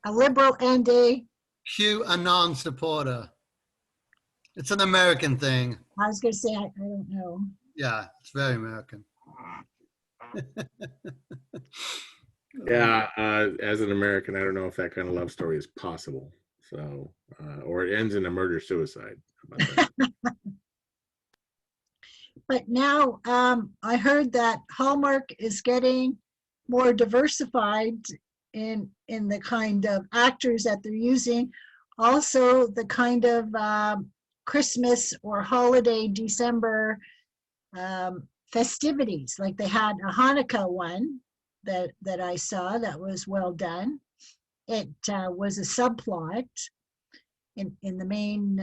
A liberal and a QAnon supporter. It's an American thing. I was going to say, I don't know. Yeah, it's very American. Yeah, as an American, I don't know if that kind of love story is possible. So, or it ends in a murder-suicide. How about that? But now I heard that Hallmark is getting more diversified in the kind of actors that they're using. Also, the kind of Christmas or holiday December festivities. Like they had a Hanukkah one that I saw that was well done. It was a subplot in the main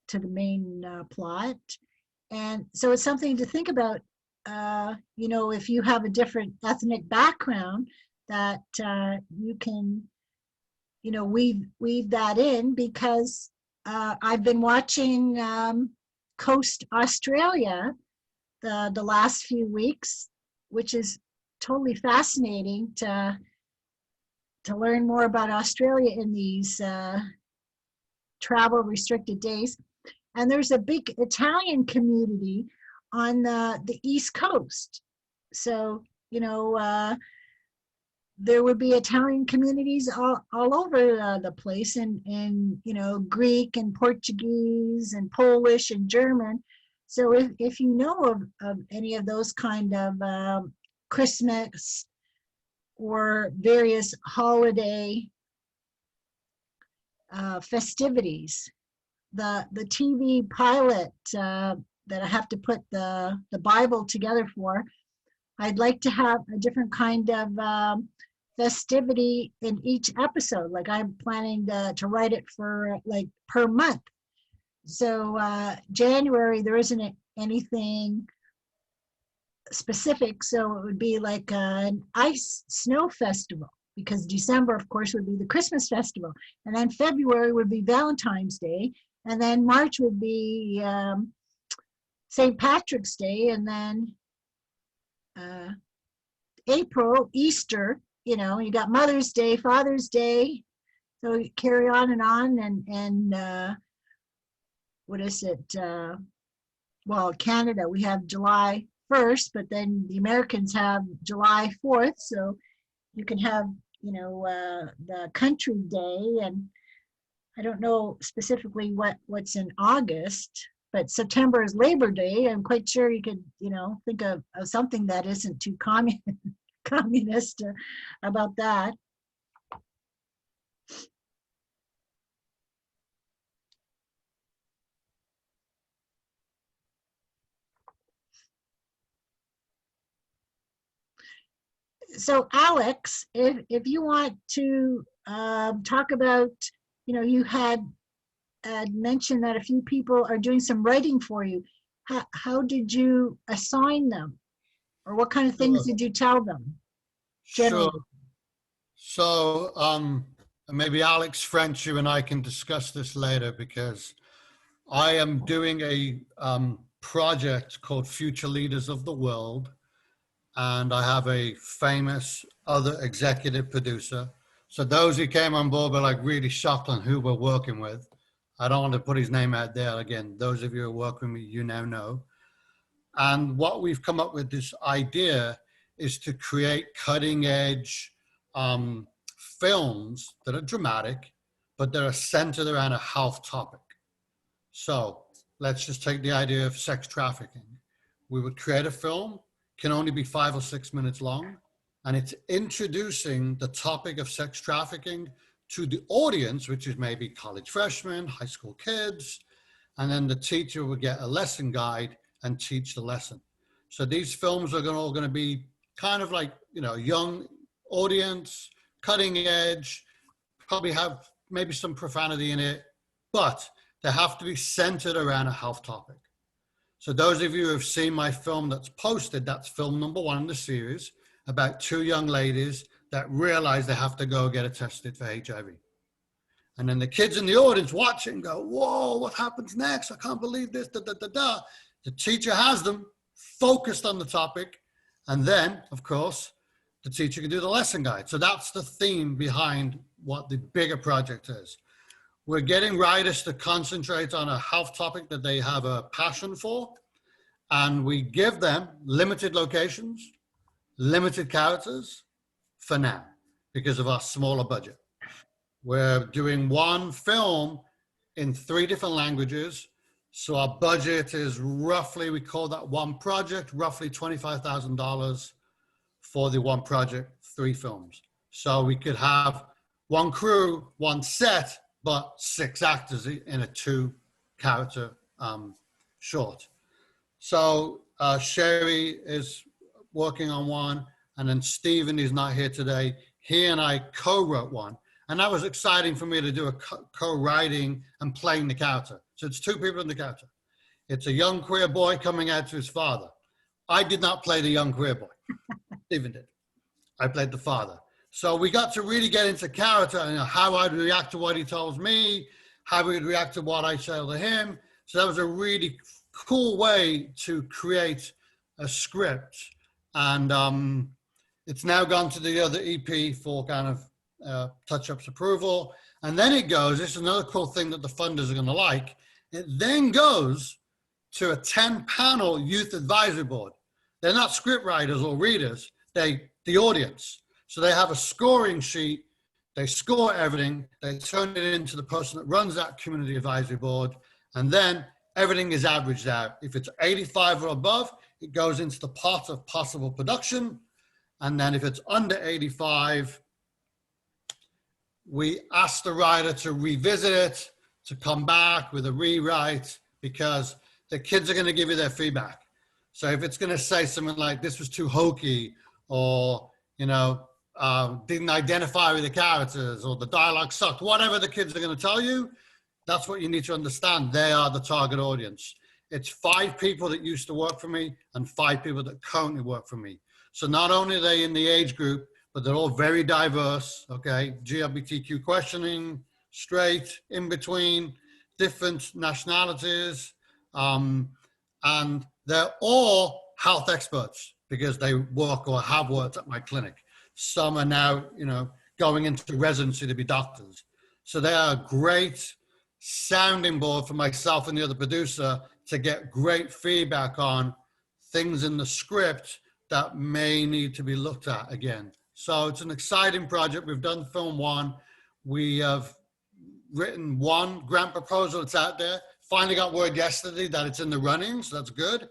to the main plot, and so it's something to think about. You know, if you have a different ethnic background, that you can, you know, weave that in, because I've been watching Coast Australia the last few weeks, which is totally fascinating to learn more about Australia in these travel restricted days. And there's a big Italian community on the East Coast. So, you know, there would be Italian communities all over the place, and you know, Greek and Portuguese and Polish and German. So if you know of any of those kind of Christmas or various holiday festivities, the TV pilot that I have to put the Bible together for, I'd like to have a different kind of festivity in each episode. Like I'm planning to write it for like per month. So January, there isn't anything specific. So it would be like an ice snow festival, because December, of course, would be the Christmas festival. And then February would be Valentine's Day. And then March would be St. Patrick's Day. And then April, Easter, you know, you got Mother's Day, Father's Day. So you carry on. And what is it? Well, Canada, we have July 1st, but then the Americans have July 4th. So you can have, you know, the country day. And I don't know specifically what's in August, but September is Labor Day. I'm quite sure you could, you know, think of something that isn't too communist about that. So Alex, if you want to talk about, you know, you had mentioned that a few people are doing some writing for you. How did you assign them? Or what kind of things did you tell them? Sure. So maybe Alex French, you and I can discuss this later, because I am doing a project called Future Leaders of the World, and I have a famous other executive producer. So those who came on board were like really shocked on who we're working with. I don't want to put his name out there. Again, those of you who work with me, you now know. And what we've come up with, this idea, is to create cutting edge films that are dramatic, but that are centered around a health topic. So let's just take the idea of sex trafficking. We would create a film, can only be 5 or 6 minutes long, and it's introducing the topic of sex trafficking to the audience, which is maybe college freshmen, high school kids, and then the teacher would get a lesson guide and teach the lesson. So these films are all going to be kind of like, you know, young audience, cutting edge, probably have maybe some profanity in it, but they have to be centered around a health topic. So those of you who have seen my film that's posted, that's film number 1 in the series, about 2 young ladies that realize they have to go get tested for HIV. And then the kids in the audience watching go, whoa, what happens next? I can't believe this, da, da, da, da. The teacher has them focused on the topic. And then, of course, the teacher can do the lesson guide. So that's the theme behind what the bigger project is. We're getting writers to concentrate on a health topic that they have a passion for. And we give them limited locations, limited characters for now, because of our smaller budget. We're doing 1 film in 3 different languages. So our budget is roughly, we call that 1 project, roughly $25,000 for the 1 project, 3 films. So we could have 1 crew, 1 set, but 6 actors in a 2-character short. So Sherry is working on 1, and then Stephen is not here today. He and I co-wrote 1. And that was exciting for me to do a co-writing and playing the character. So it's 2 people in the character. It's a young queer boy coming out to his father. I did not play the young queer boy. Stephen did. I played the father. So we got to really get into character and how I'd react to what he tells me, how we would react to what I tell to him. So that was a really cool way to create a script. And it's now gone to the other EP for kind of touch-ups approval. And then it goes, this is another cool thing that the funders are going to like, it then goes to a 10-panel youth advisory board. They're not script writers or readers, the audience. So they have a scoring sheet, they score everything, they turn it into the person that runs that community advisory board, and then everything is averaged out. If it's 85 or above, it goes into the pot of possible production. And then if it's under 85, we ask the writer to revisit it, to come back with a rewrite, because the kids are going to give you their feedback. So if it's going to say something like, this was too hokey, or, you know, didn't identify with the characters, or the dialogue sucked, whatever the kids are going to tell you, that's what you need to understand. They are the target audience. It's 5 people that used to work for me and 5 people that currently work for me. So not only are they in the age group, but they're all very diverse, okay? GLBTQ questioning, straight, in between, different nationalities, and they're all health experts because they work or have worked at my clinic. Some are now, you know, going into residency to be doctors. So they are a great sounding board for myself and the other producer to get great feedback on things in the script that may need to be looked at again. So it's an exciting project. We've done film 1. We have written 1 grant proposal. It's out there. Finally got word yesterday that it's in the running, so that's good.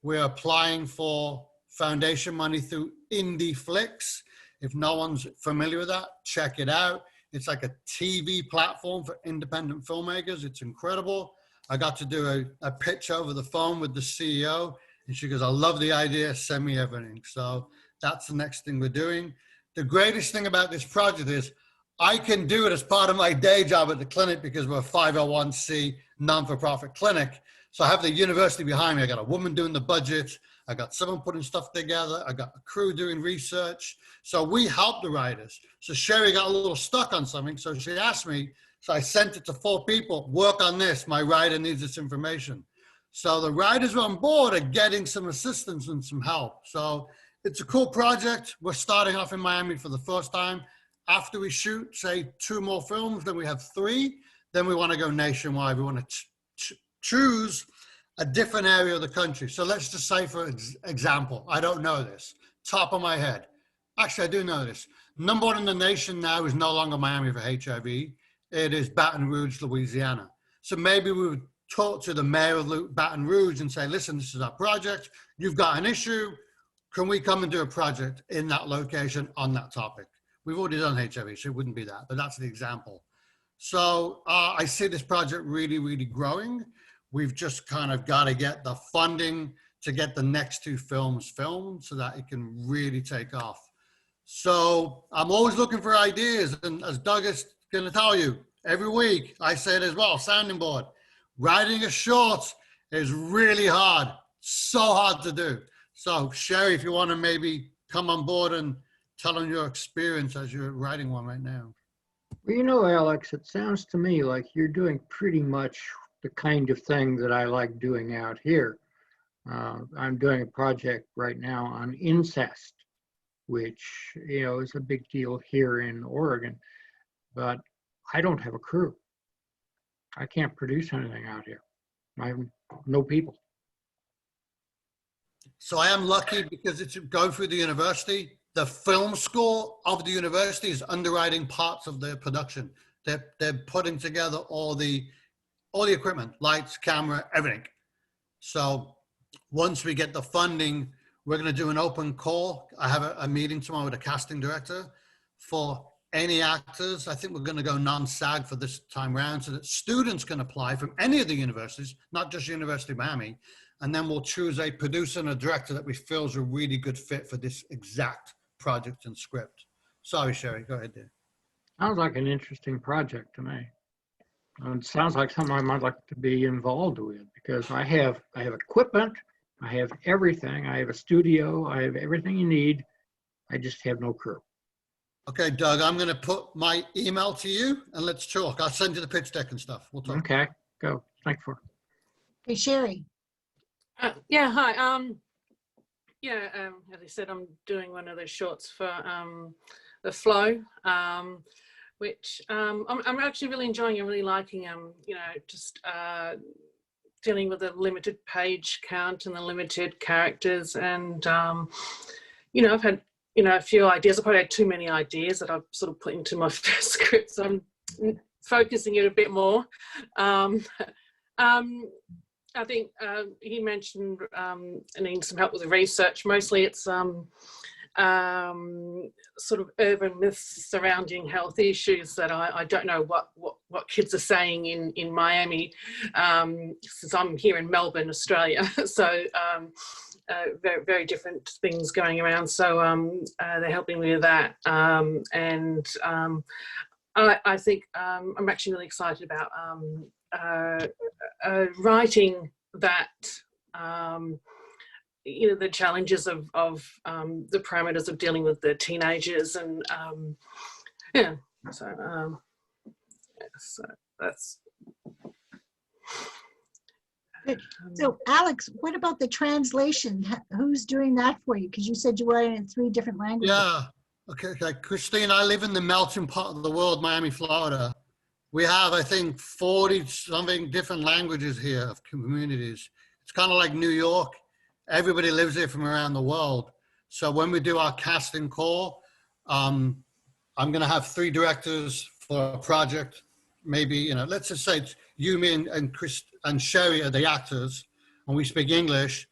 We're applying for foundation money through Indie Flicks. If no one's familiar with that, check it out. It's like a TV platform for independent filmmakers. It's incredible. I got to do a pitch over the phone with the CEO, and she goes, I love the idea, send me everything. So that's the next thing we're doing. The greatest thing about this project is I can do it as part of my day job at the clinic because we're a 501c non-for-profit clinic. So I have the university behind me. I got a woman doing the budget. I got someone putting stuff together. I got a crew doing research. So we help the writers. So Sherry got a little stuck on something. So she asked me, so I sent it to 4 people, work on this. My writer needs this information. So the writers on board are getting some assistance and some help. So it's a cool project. We're starting off in Miami for the first time. After we shoot, say, 2 more films, then we have 3. Then we want to go nationwide. We want to choose a different area of the country. So let's just say, for example, I don't know this, top of my head. Actually, I do know this. Number 1 in the nation now is no longer Miami for HIV. It is Baton Rouge, Louisiana. So maybe we would talk to the mayor of Baton Rouge and say, listen, this is our project. You've got an issue. Can we come and do a project in that location on that topic? We've already done HIV, so it wouldn't be that, but that's the example. So I see this project really, really growing. We've just kind of got to get the funding to get the next 2 films filmed so that it can really take off. So I'm always looking for ideas. And as Doug is going to tell you, every week I say it as well, sounding board. Writing a short is really hard, so hard to do. So Sherry, if you want to maybe come on board and tell them your experience as you're writing one right now. Well, you know, Alex, it sounds to me like you're doing pretty much the kind of thing that I like doing out here. I'm doing a project right now on incest, which, you know, is a big deal here in Oregon, but I don't have a crew. I can't produce anything out here. I have no people. So I am lucky because it's going through the university. The film school of the university is underwriting parts of the production. They're putting together all the equipment, lights, camera, everything. So once we get the funding, we're going to do an open call. I have a meeting tomorrow with a casting director for any actors. I think we're going to go non-SAG for this time round so that students can apply from any of the universities, not just University of Miami. And then we'll choose a producer and a director that we feel is a really good fit for this exact project and script. Sorry, Sherry, go ahead there. Sounds like an interesting project to me. It sounds like something I might like to be involved with because I have equipment, I have everything, I have a studio, I have everything you need. I just have no crew. Okay, Doug, I'm going to put my email to you and let's talk. I'll send you the pitch deck and stuff. We'll talk. Okay, go. Thanks for. Hey, Sherry. Yeah, hi. As I said, I'm doing one of those shorts for the Flow, which I'm actually really enjoying and really liking. Just dealing with the limited page count and the limited characters, and I've had a few ideas. I probably had too many ideas that I've sort of put into my first script, so I'm focusing it a bit more. I think he mentioned needing some help with the research. Mostly it's sort of urban myths surrounding health issues that I don't know what kids are saying in Miami, since I'm here in Melbourne, Australia. So very, very different things going around. So they're helping me with that. I think I'm actually really excited about writing that, the challenges of the parameters of dealing with the teenagers, and so that's Good. So Alex, what about the translation? Who's doing that for you? Because you said you were in 3 different languages. Yeah. Okay, Christine, I live in the melting pot of the world, Miami, Florida. We have, I think, 40-something different languages here of communities. It's kind of like New York. Everybody lives here from around the world. So when we do our casting call, I'm going to have 3 directors for a project. Maybe, let's just say it's you, me, and Chris and Sherry are the actors, and we speak English.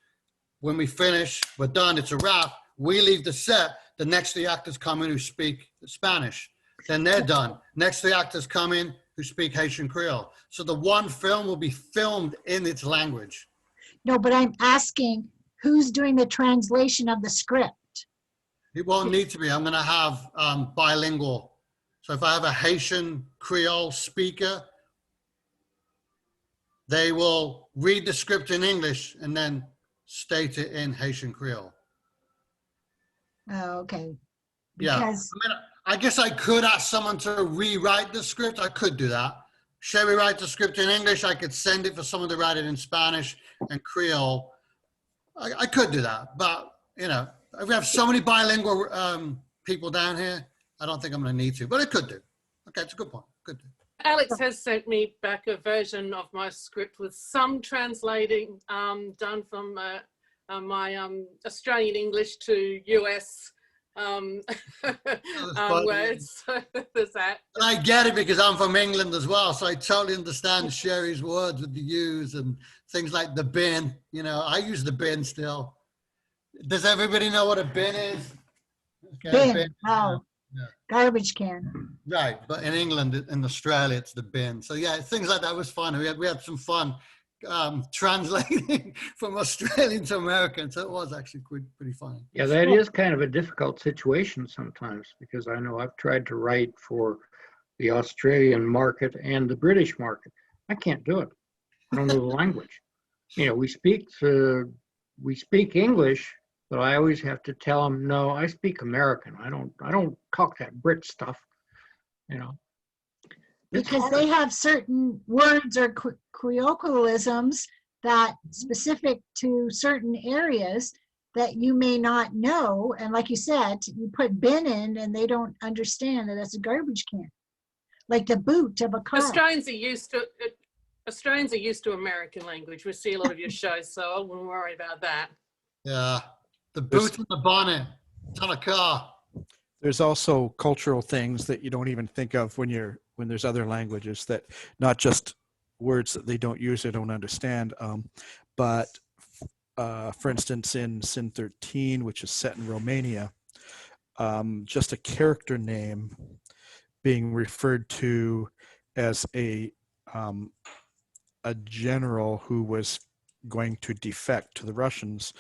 When we finish, we're done, it's a wrap. We leave the set. The next 3 actors come in who speak Spanish. Then they're done. Next 3 actors come in who speak Haitian Creole. So the one film will be filmed in its language. No, but I'm asking who's doing the translation of the script? It won't need to be. I'm going to have bilingual. So if I have a Haitian Creole speaker, they will read the script in English and then state it in Haitian Creole. Oh, okay. Yeah, Because I mean, I guess I could ask someone to rewrite the script. I could do that. Shall we write the script in English? I could send it for someone to write it in Spanish and Creole. I could do that, but you know, we have so many bilingual people down here. I don't think I'm going to need to, but I could do. Okay, it's a good point. Good. Alex has sent me back a version of my script with some translating done from my Australian English to US words. So there's that. And I get it because I'm from England as well, so I totally understand Sherry's words with the U's and things like the bin. You know, I use the bin still. Does everybody know what a bin is? Okay, bin. Oh, yeah. Garbage can. Right, but in England, in Australia, it's the bin. So yeah, things like that was fun. We had some fun translating from Australian to American, so it was actually pretty funny. Yeah, that is kind of a difficult situation sometimes, because I know I've tried to write for the Australian market and the British market. I can't do it. I don't know the language. You know, we speak English, but I always have to tell them, no, I speak American. I don't talk that Brit stuff, you know. Because they have certain words or colloquialisms that specific to certain areas that you may not know. And like you said, you put bin in and they don't understand that that's a garbage can. Like the boot of a car. Australians are used to American language. We see a lot of your shows, so I wouldn't worry about that. Yeah, the boot and the bonnet, it's on a car. There's also cultural things that you don't even think of when there's other languages, that not just words that they don't use or don't understand, but for instance, in Sin 13, which is set in Romania, just a character name being referred to as a general who was going to defect to the Russians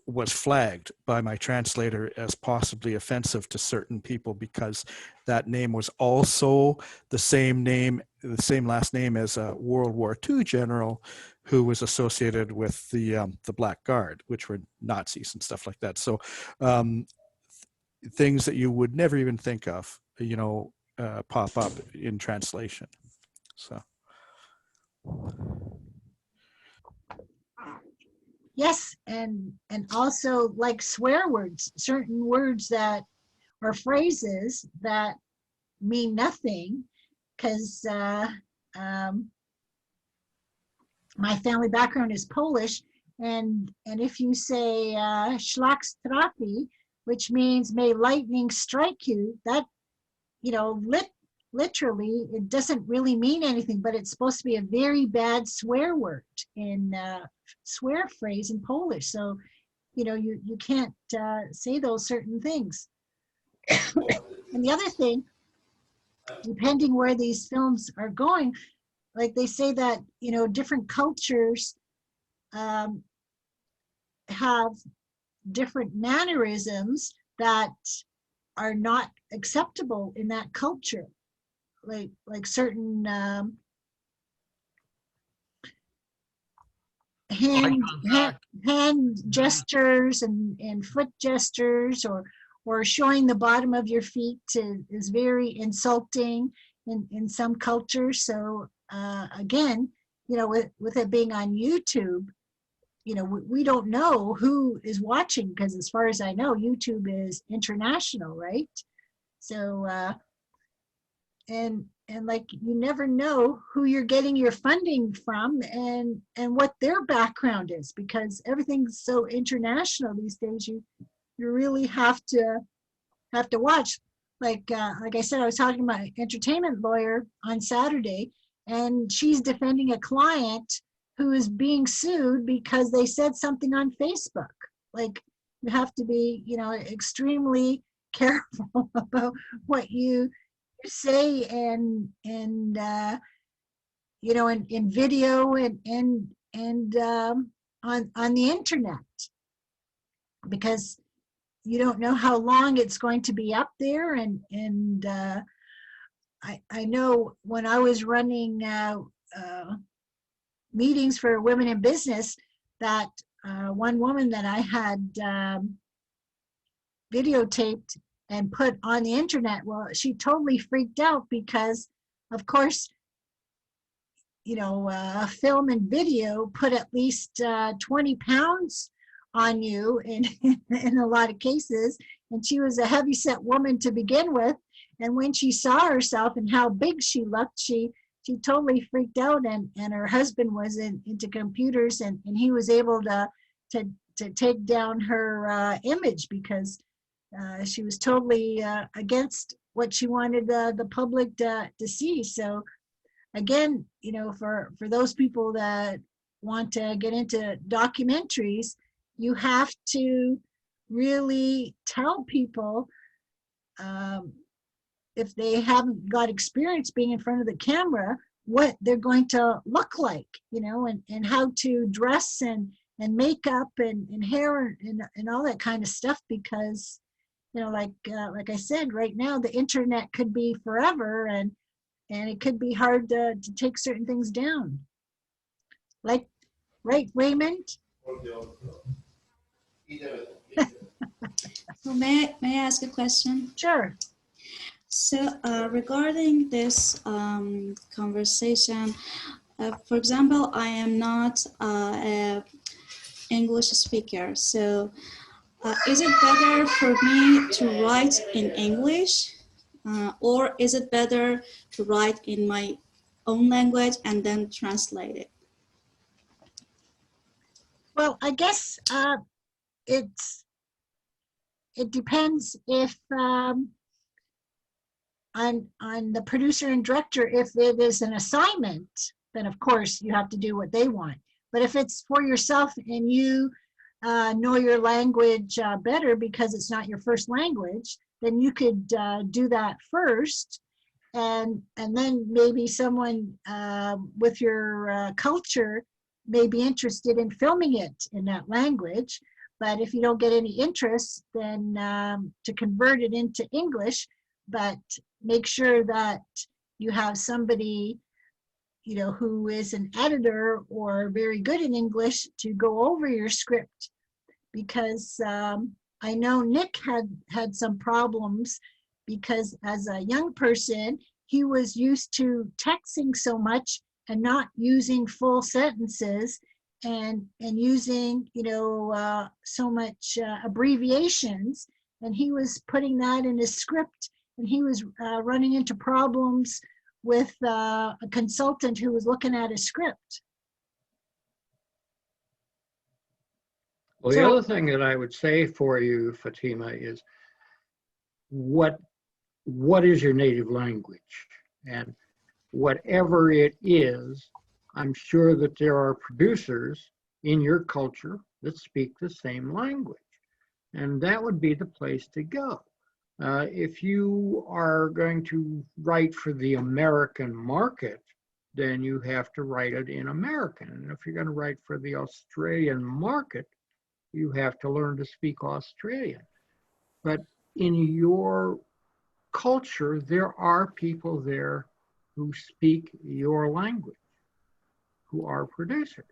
was flagged by my translator as possibly offensive to certain people, because that name was also the same last name as a World War II general who was associated with the Black Guard, which were Nazis and stuff like that. So things that you would never even think of, you know, pop up in translation. So. Yes, and also like swear words, certain words that or phrases that mean nothing, because my family background is Polish, and if you say szlak trafi, which means may lightning strike you, that, you know, literally it doesn't really mean anything, but it's supposed to be a very bad swear word in swear phrase in Polish. So, you know, you can't say those certain things. And the other thing, depending where these films are going, like they say that, you know, different cultures have different mannerisms that are not acceptable in that culture. Like certain hand gestures and foot gestures, or showing the bottom of your feet is very insulting in some cultures. So again, you know, with it being on YouTube, you know, we don't know who is watching, because as far as I know, YouTube is international, right? So and like, you never know who you're getting your funding from and what their background is, because everything's so international these days. You really have to watch. Like I said, I was talking to my entertainment lawyer on Saturday, and she's defending a client who is being sued because they said something on Facebook. Like, you have to be, you know, extremely careful about what you say and you know, in video and on the internet, because you don't know how long it's going to be up there, and I know when I was running meetings for women in business, that one woman that I had videotaped and put on the internet, well, she totally freaked out because, of course, you know, film and video put at least 20 pounds on you in a lot of cases. And she was a heavyset woman to begin with. And when she saw herself and how big she looked, she totally freaked out. And her husband was into computers, and he was able to take down her image because she was totally against what she wanted the public to see. So again, you know, for those people that want to get into documentaries, you have to really tell people, if they haven't got experience being in front of the camera, what they're going to look like, you know, and how to dress and makeup and hair and all that kind of stuff, because, you know, like I said, right now the internet could be forever, and it could be hard to take certain things down. Like, right, Raymond? So may I ask a question? Sure. So regarding this conversation, for example, I am not an English speaker. So is it better for me to write in English, or is it better to write in my own language and then translate it? Well, I guess it depends if on the producer and director. If it is an assignment, then of course you have to do what they want. But if it's for yourself and you know your language better because it's not your first language, then you could do that first, and then maybe someone with your culture may be interested in filming it in that language. But if you don't get any interest, then to convert it into English, but make sure that you have somebody, you know, who is an editor or very good in English to go over your script, because I know Nick had some problems because as a young person, he was used to texting so much and not using full sentences and using, you know, so much abbreviations, and he was putting that in his script, and he was running into problems with a consultant who was looking at his script. Well, the other thing that I would say for you, Fatima, is what is your native language? And whatever it is, I'm sure that there are producers in your culture that speak the same language, and that would be the place to go. If you are going to write for the American market, then you have to write it in American. And if you're going to write for the Australian market, you have to learn to speak Australian. But in your culture, there are people there who speak your language, who are producers.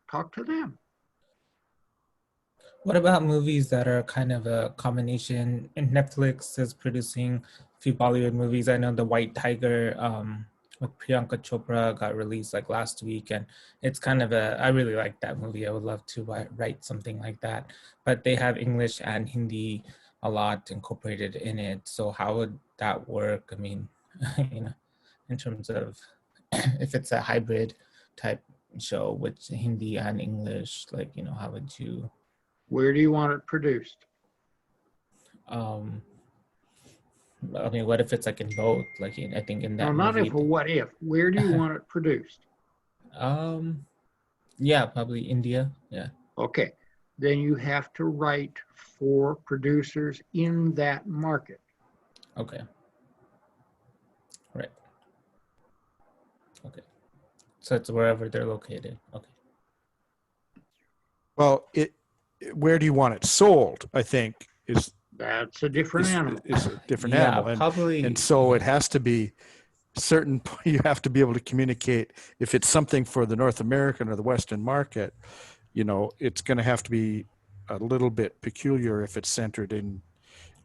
Talk to them. What about movies that are kind of a combination? And Netflix is producing a few Bollywood movies. I know The White Tiger with Priyanka Chopra got released like last week, and it's kind of I really like that movie. I would love to write something like that, but they have English and Hindi a lot incorporated in it. So how would that work? I mean, you know, in terms of if it's a hybrid type show with Hindi and English, like, you know, how would you? Where do you want it produced? I mean, what if it's like in both? Like, I think in that. No, not movie, if, what if. Where do you want it produced? Yeah, probably India. Yeah. Okay, then you have to write for producers in that market. Okay. Right. Okay. So it's wherever they're located. Okay. Well, where do you want it sold, I think, is That's a different animal. Is a different Yeah, animal. And, probably. and so it has to be certain, you have to be able to communicate. If it's something for the North American or the Western market, you know, it's going to have to be a little bit peculiar if it's centered in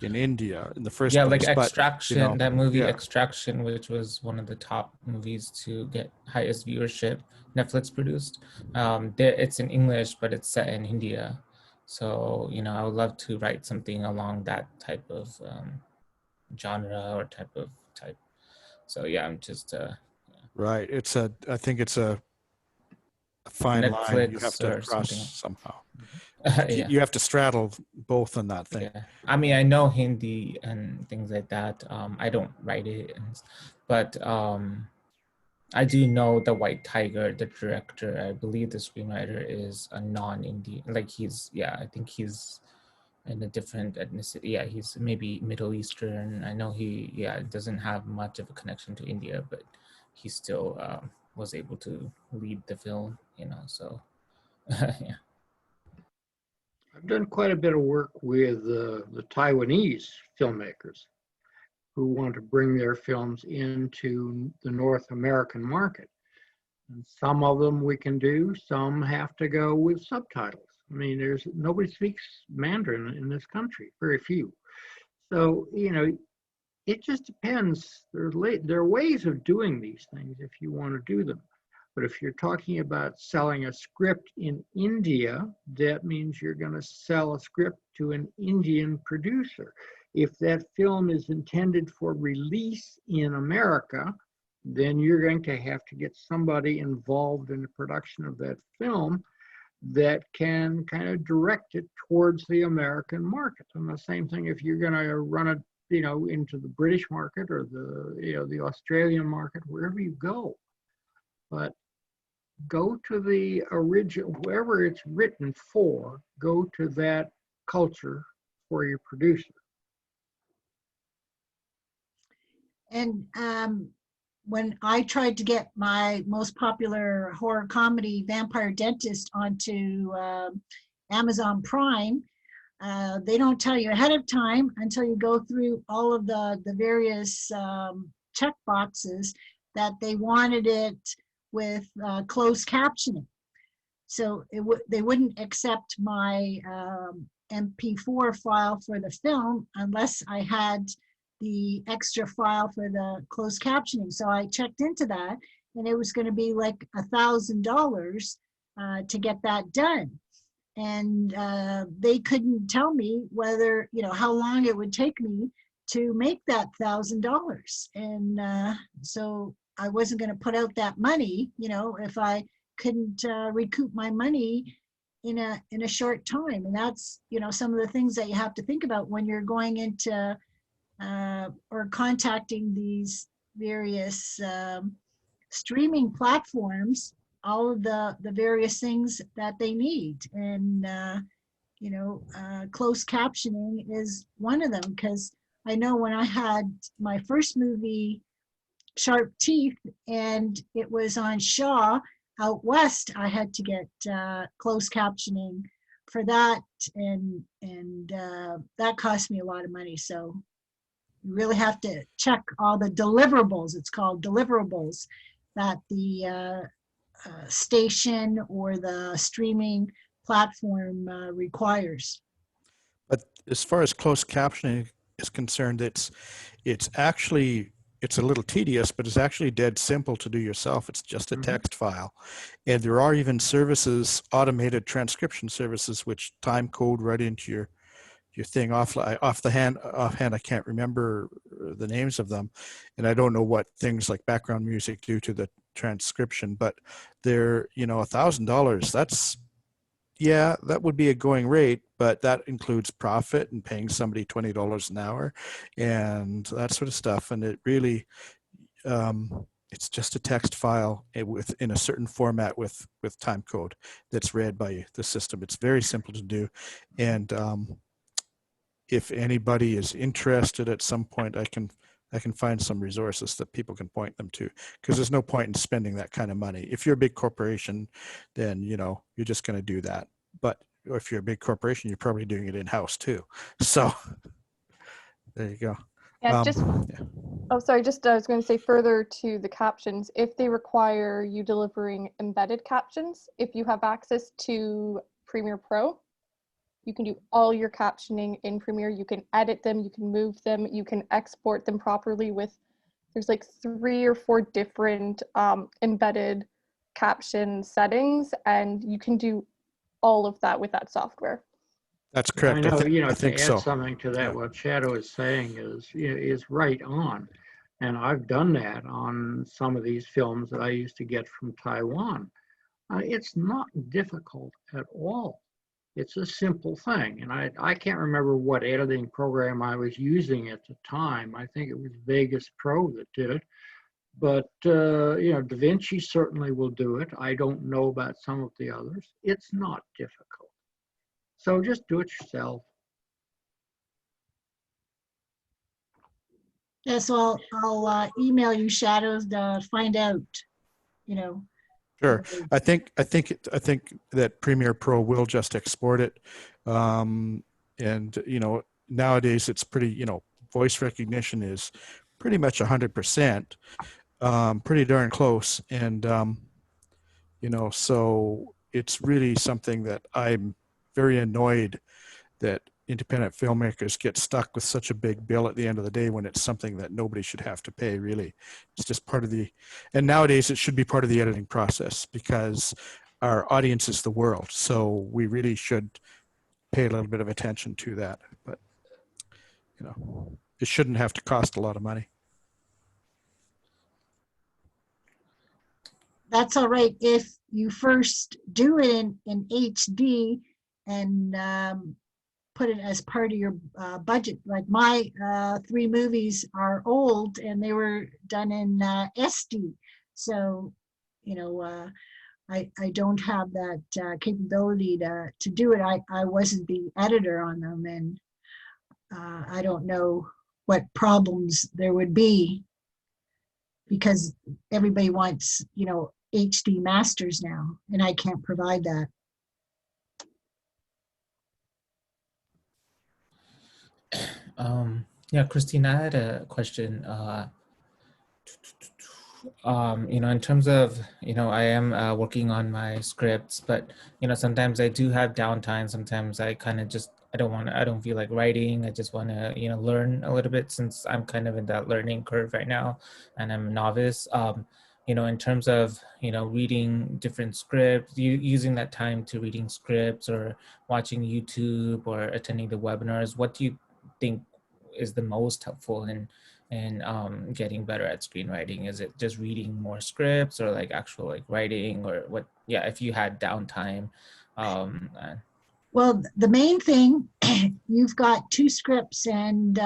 India in the first Yeah, place. like But, Extraction, you know, that movie yeah. Extraction, which was one of the top movies to get highest viewership, Netflix produced. It's in English, but it's set in India. So, you know, I would love to write something along that type of genre or type. So yeah, I'm just Right. I think it's a fine line you have Netflix to or cross something. somehow. Yeah. You have to straddle both on that thing. Yeah, I mean, I know Hindi and things like that. I don't write it, but I do know the White Tiger, the director. I believe the screenwriter is a non-Indian. Like I think he's in a different ethnicity. Yeah, he's maybe Middle Eastern. I know he doesn't have much of a connection to India, but he still was able to lead the film. You know, so yeah. I've done quite a bit of work with the Taiwanese filmmakers who want to bring their films into the North American market. And some of them we can do, some have to go with subtitles. I mean, nobody speaks Mandarin in this country, very few. So, you know, it just depends. There are ways of doing these things if you want to do them. But if you're talking about selling a script in India, that means you're going to sell a script to an Indian producer. If that film is intended for release in America, then you're going to have to get somebody involved in the production of that film that can kind of direct it towards the American market. And the same thing if you're going to run it, you know, into the British market or the Australian market, wherever you go. But go to the original, whoever it's written for, go to that culture for your producer. And when I tried to get my most popular horror comedy, Vampire Dentist, onto Amazon Prime, they don't tell you ahead of time until you go through all of the various check boxes that they wanted it with closed captioning. So they wouldn't accept my MP4 file for the film unless I had the extra file for the closed captioning. So I checked into that, and it was going to be like $1,000 to get that done. And they couldn't tell me whether, you know, how long it would take me to make that $1,000. And so I wasn't going to put out that money, you know, if I couldn't recoup my money in a short time. And that's, you know, some of the things that you have to think about when you're going into or contacting these various streaming platforms, all of the various things that they need. And, you know, closed captioning is one of them, because I know when I had my first movie, Sharp Teeth, and it was on Shaw out west, I had to get closed captioning for that, and that cost me a lot of money. So you really have to check all the deliverables, it's called deliverables, that the station or the streaming platform requires. But as far as closed captioning is concerned, it's a little tedious, but it's actually dead simple to do yourself. It's just a text file. And there are even services, automated transcription services, which time code right into your thing. Offhand, I can't remember the names of them. And I don't know what things like background music do to the transcription, but they're, you know, $1,000. That would be a going rate, but that includes profit and paying somebody $20 an hour and that sort of stuff. And it really, it's just a text file in a certain format with time code that's read by the system. It's very simple to do. And if anybody is interested at some point, I can find some resources that people can point them to, because there's no point in spending that kind of money. If you're a big corporation, then, you know, you're just going to do that. But if you're a big corporation, you're probably doing it in-house too. So There you go. And just, Yeah. oh, sorry, just I was going to say further to the captions, if they require you delivering embedded captions, if you have access to Premiere Pro, you can do all your captioning in Premiere. You can edit them, you can move them, you can export them properly with, there's like 3 or 4 different embedded caption settings, and you can do all of that with that software. That's correct. I know, I to think add so. something to that, Yeah. what Shadow is saying is right on. And I've done that on some of these films that I used to get from Taiwan. It's not difficult at all. It's a simple thing. And I can't remember what editing program I was using at the time. I think it was Vegas Pro that did it. But, DaVinci certainly will do it. I don't know about some of the others. It's not difficult. So just do it yourself. Yeah, so I'll email you, Shadows, to find out, Sure. I think that Premiere Pro will just export it. And, nowadays it's pretty, voice recognition is pretty much 100%, pretty darn close. And, so it's really something that I'm very annoyed that independent filmmakers get stuck with such a big bill at the end of the day when it's something that nobody should have to pay, really. It's just part of and nowadays it should be part of the editing process because our audience is the world. So we really should pay a little bit of attention to that. But, it shouldn't have to cost a lot of money. That's all right if you first do it in HD and put it as part of your budget. Like my 3 movies are old and they were done in SD. So, I don't have that capability to do it. I wasn't the editor on them, and I don't know what problems there would be because everybody wants, HD masters now, and I can't provide that. Yeah, Christine, I had a question. In terms of, I am working on my scripts, but, sometimes I do have downtime. Sometimes I kind of just, I don't feel like writing. I just want to, learn a little bit since I'm kind of in that learning curve right now and I'm a novice. In terms of, reading different scripts, using that time to reading scripts or watching YouTube or attending the webinars, what do you think is the most helpful in getting better at screenwriting? Is it just reading more scripts or like actual like writing or what? Yeah, if you had downtime. Well, the main thing, you've got 2 scripts and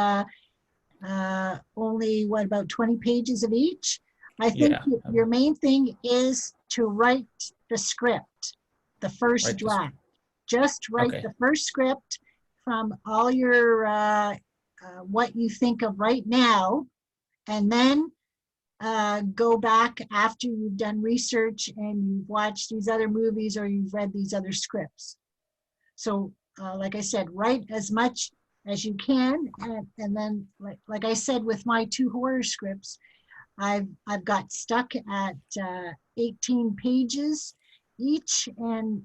only about 20 pages of each. I think your main thing is to write the script, the first draft. Just write the first script from all your what you think of right now, and then go back after you've done research and you've watched these other movies or you've read these other scripts. So like I said, write as much as you can, and then like I said with my 2 horror scripts, I've got stuck at 18 pages each, and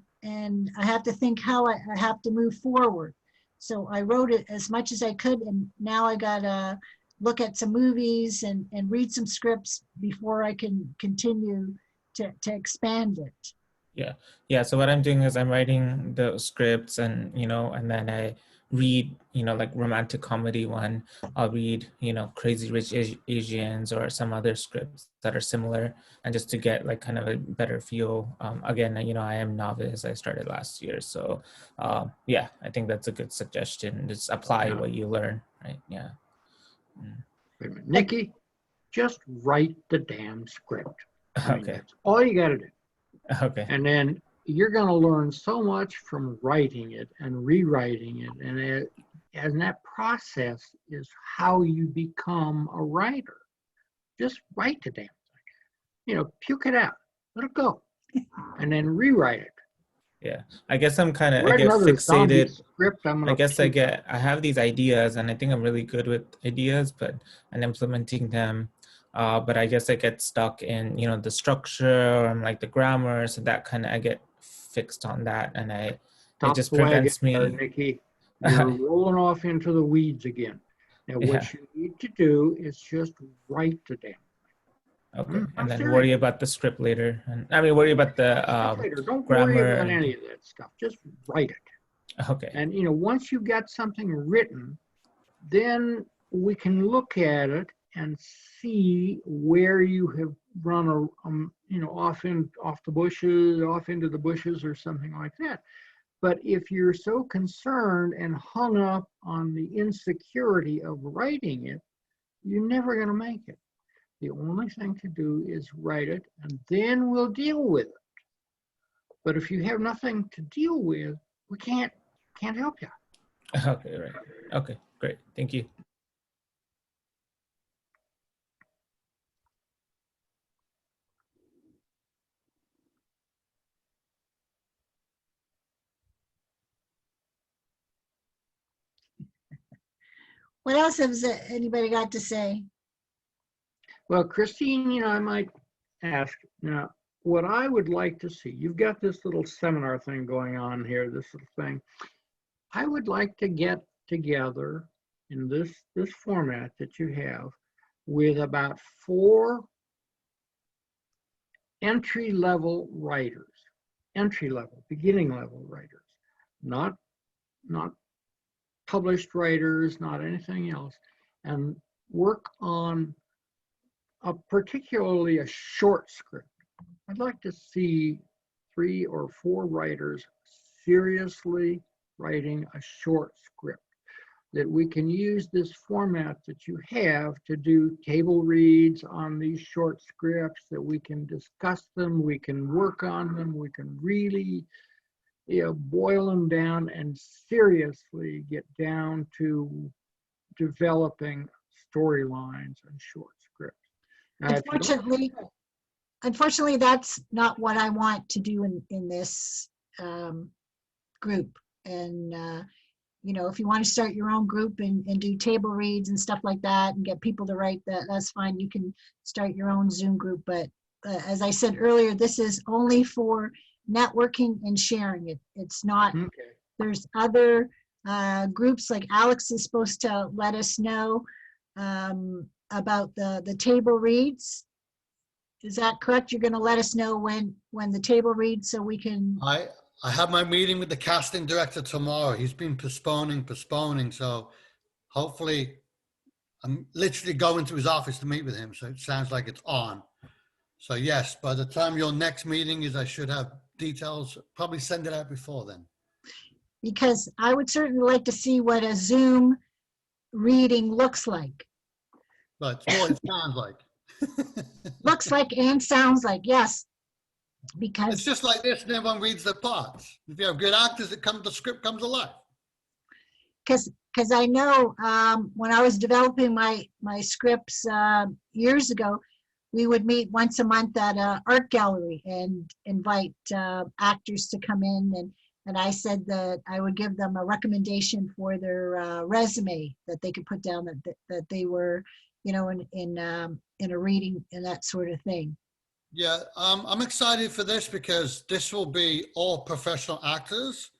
I have to think how I have to move forward. So I wrote it as much as I could, and now I gotta look at some movies and read some scripts before I can continue to expand it. Yeah. So what I'm doing is I'm writing the scripts and, and then I read, like romantic comedy one, I'll read, Crazy Rich Asians or some other scripts that are similar, and just to get like kind of a better feel. Again, I am novice. I started last year. So yeah, I think that's a good suggestion. Just apply what you learn, right? Yeah. Wait a minute. Nikki, just write the damn script. Okay. That's all you gotta do. Okay. And then you're going to learn so much from writing it and rewriting it. And that process is how you become a writer. Just write the damn thing. Puke it out. Let it go. And then rewrite it. Yeah, I guess I'm kind of, I Write get another zombie fixated. script. I guess I have these ideas and I think I'm really good with ideas, and implementing them. But I guess I get stuck in, the structure and like the grammar. So that kind of, I get fixed on that, and it Stop just the wagon prevents there, me. Nikki. You're rolling off into the weeds again. Now, Yeah. what you need to do is just write the damn. Okay, I'm and then serious. worry about the script later. And I mean, worry about the Later. Don't grammar. worry about any of that stuff. Just write it. Okay. And once you've got something written, then we can look at it and see where you have run off the bushes, off into the bushes or something like that. But if you're so concerned and hung up on the insecurity of writing it, you're never going to make it. The only thing to do is write it, and then we'll deal with it. But if you have nothing to deal with, we can't help you. Okay, right. Okay, great. Thank you. What else has anybody got to say? Well, Christine, I might ask now, what I would like to see, you've got this little seminar thing going on here, this little thing. I would like to get together in this format that you have with about 4 entry-level writers, beginning level writers, not published writers, not anything else, and work on particularly a short script. I'd like to see 3 or 4 writers seriously writing a short script, that we can use this format that you have to do table reads on these short scripts, that we can discuss them, we can work on them, we can really boil them down and seriously get down to developing storylines and short scripts. Now, Unfortunately, that's not what I want to do in this group. And if you want to start your own group and do table reads and stuff like that and get people to write that's fine. You can start your own Zoom group. But as I said earlier, this is only for networking and sharing. It's not, okay. There's other groups, like Alex is supposed to let us know about the table reads. Is that correct? You're going to let us know when the table reads so we can... I have my meeting with the casting director tomorrow. He's been postponing. So hopefully I'm literally going to his office to meet with him. So it sounds like it's on. So yes, by the time your next meeting is, I should have details, probably send it out before then. Because I would certainly like to see what a Zoom reading looks like. But it's what it sounds like. Looks like and sounds like, yes. Because it's just like this, and everyone reads their parts. If you have good actors, the script comes alive. Because I know when I was developing my scripts years ago, we would meet once a month at an art gallery and invite actors to come in, and I said that I would give them a recommendation for their resume that they could put down that they were, in a reading and that sort of thing. Yeah, I'm excited for this because this will be all professional actors,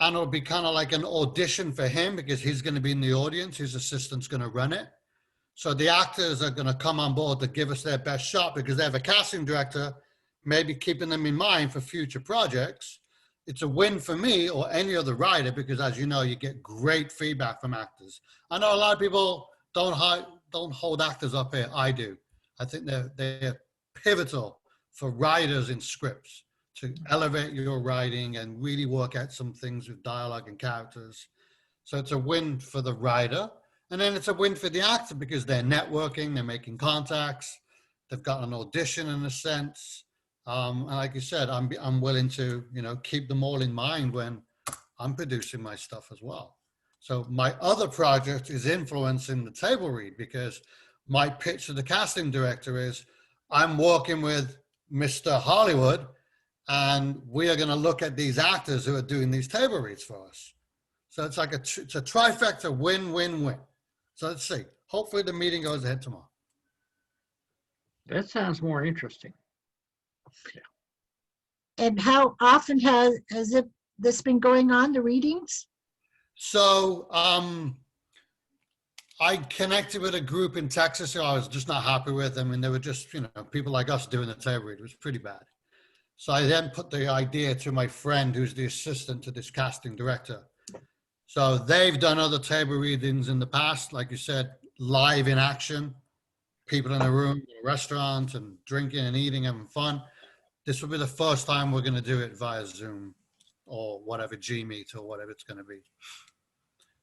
and it'll be kind of like an audition for him because he's going to be in the audience. His assistant's going to run it. So the actors are going to come on board to give us their best shot because they have a casting director, maybe keeping them in mind for future projects. It's a win for me or any other writer because, as you know, you get great feedback from actors. I know a lot of people don't hold actors up here. I do. I think they're pivotal for writers in scripts to elevate your writing and really work out some things with dialogue and characters. So it's a win for the writer. And then it's a win for the actor because they're networking, they're making contacts, they've got an audition in a sense. And like you said, I'm willing to, keep them all in mind when I'm producing my stuff as well. So my other project is influencing the table read because my pitch to the casting director is I'm working with Mr. Hollywood and we are going to look at these actors who are doing these table reads for us. So it's like it's a trifecta win-win-win. So let's see. Hopefully the meeting goes ahead tomorrow. That sounds more interesting. And how often has this been going on, the readings? So I connected with a group in Texas who I was just not happy with them, and they were just, you know, people like us doing the table read. It was pretty bad. So I then put the idea to my friend who's the assistant to this casting director. So they've done other table readings in the past, like you said, live in action, people in a room, in a restaurant, and drinking and eating, having fun. This will be the first time we're going to do it via Zoom or whatever, G-Meet or whatever it's going to be.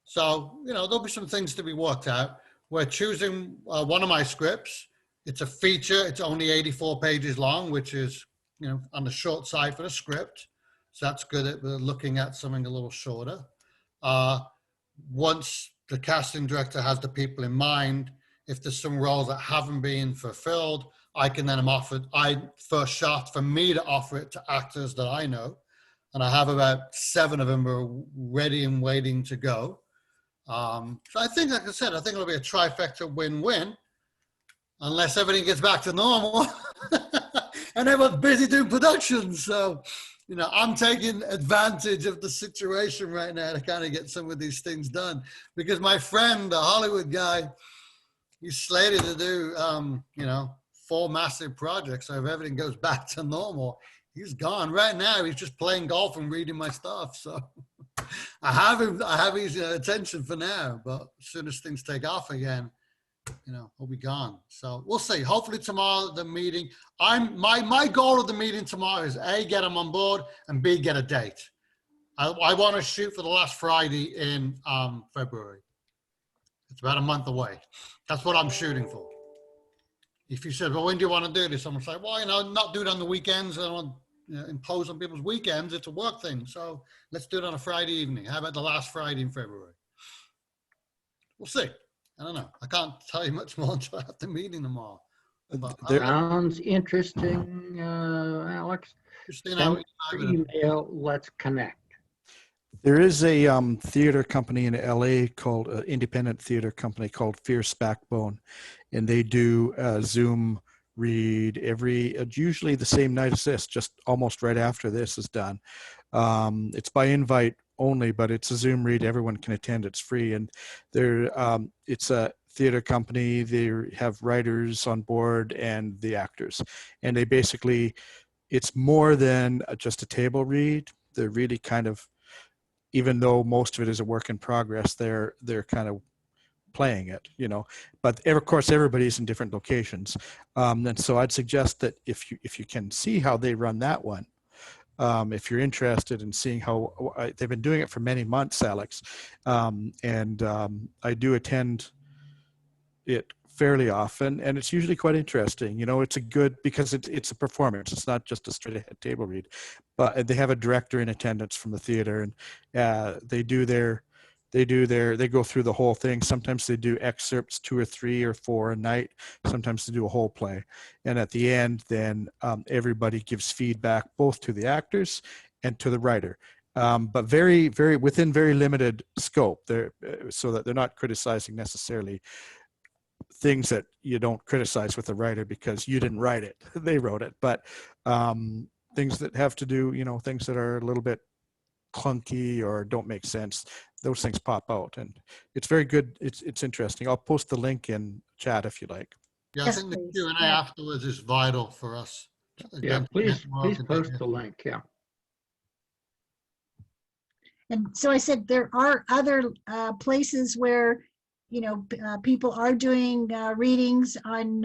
So, you know, there'll be some things to be worked out. We're choosing one of my scripts. It's a feature. It's only 84 pages long, which is, you know, on the short side for the script. So that's good that we're looking at something a little shorter. Once the casting director has the people in mind, if there's some roles that haven't been fulfilled, I can then first shot for me to offer it to actors that I know. And I have about 7 of them are ready and waiting to go. So I think, like I said, I think it'll be a trifecta win-win, unless everything gets back to normal and everyone's busy doing productions. So, you know, I'm taking advantage of the situation right now to kind of get some of these things done, because my friend, the Hollywood guy, he's slated to do, you know, 4 massive projects. So if everything goes back to normal, he's gone. Right now, he's just playing golf and reading my stuff. So I have his attention for now, but as soon as things take off again, you know, he'll be gone. So we'll see. Hopefully tomorrow, the meeting, my goal of the meeting tomorrow is A, get him on board, and B, get a date. I want to shoot for the last Friday in February. It's about a month away. That's what I'm shooting for. If you said, well, when do you want to do this? I'm going to say, well, you know, not do it on the weekends. I don't want to impose on people's weekends. It's a work thing. So let's do it on a Friday evening. How about the last Friday in February? We'll see. I don't know. I can't tell you much more until I have the meeting tomorrow. Sounds interesting, Alex. Send your email. Let's connect. There is a theater company in LA called independent theater company called Fierce Backbone, and they do a Zoom read it's usually the same night as this, just almost right after this is done. It's by invite only, but it's a Zoom read. Everyone can attend. It's free, and it's a theater company. They have writers on board and the actors, and they basically, it's more than just a table read. They're really kind of, even though most of it is a work in progress, they're kind of playing it, you know. But of course, everybody's in different locations, and so I'd suggest that if you can see how they run that one, if you're interested in seeing how they've been doing it for many months, Alex, and I do attend it fairly often, and it's usually quite interesting. You know, it's a good, because it's a performance. It's not just a straight ahead table read, but they have a director in attendance from the theater, and they go through the whole thing. Sometimes they do excerpts, 2 or 3 or 4 a night. Sometimes they do a whole play, and at the end, then everybody gives feedback both to the actors and to the writer. But very, very within very limited scope, so that they're not criticizing necessarily things that you don't criticize with the writer because you didn't write it, they wrote it. But things that have to do, you know, things that are a little bit clunky or don't make sense, those things pop out, and it's very good. It's interesting. I'll post the link in chat if you like. Yeah, I think the Q&A afterwards is vital for us. Yeah, please post the link. Yeah. And so I said there are other places where, you know, people are doing readings on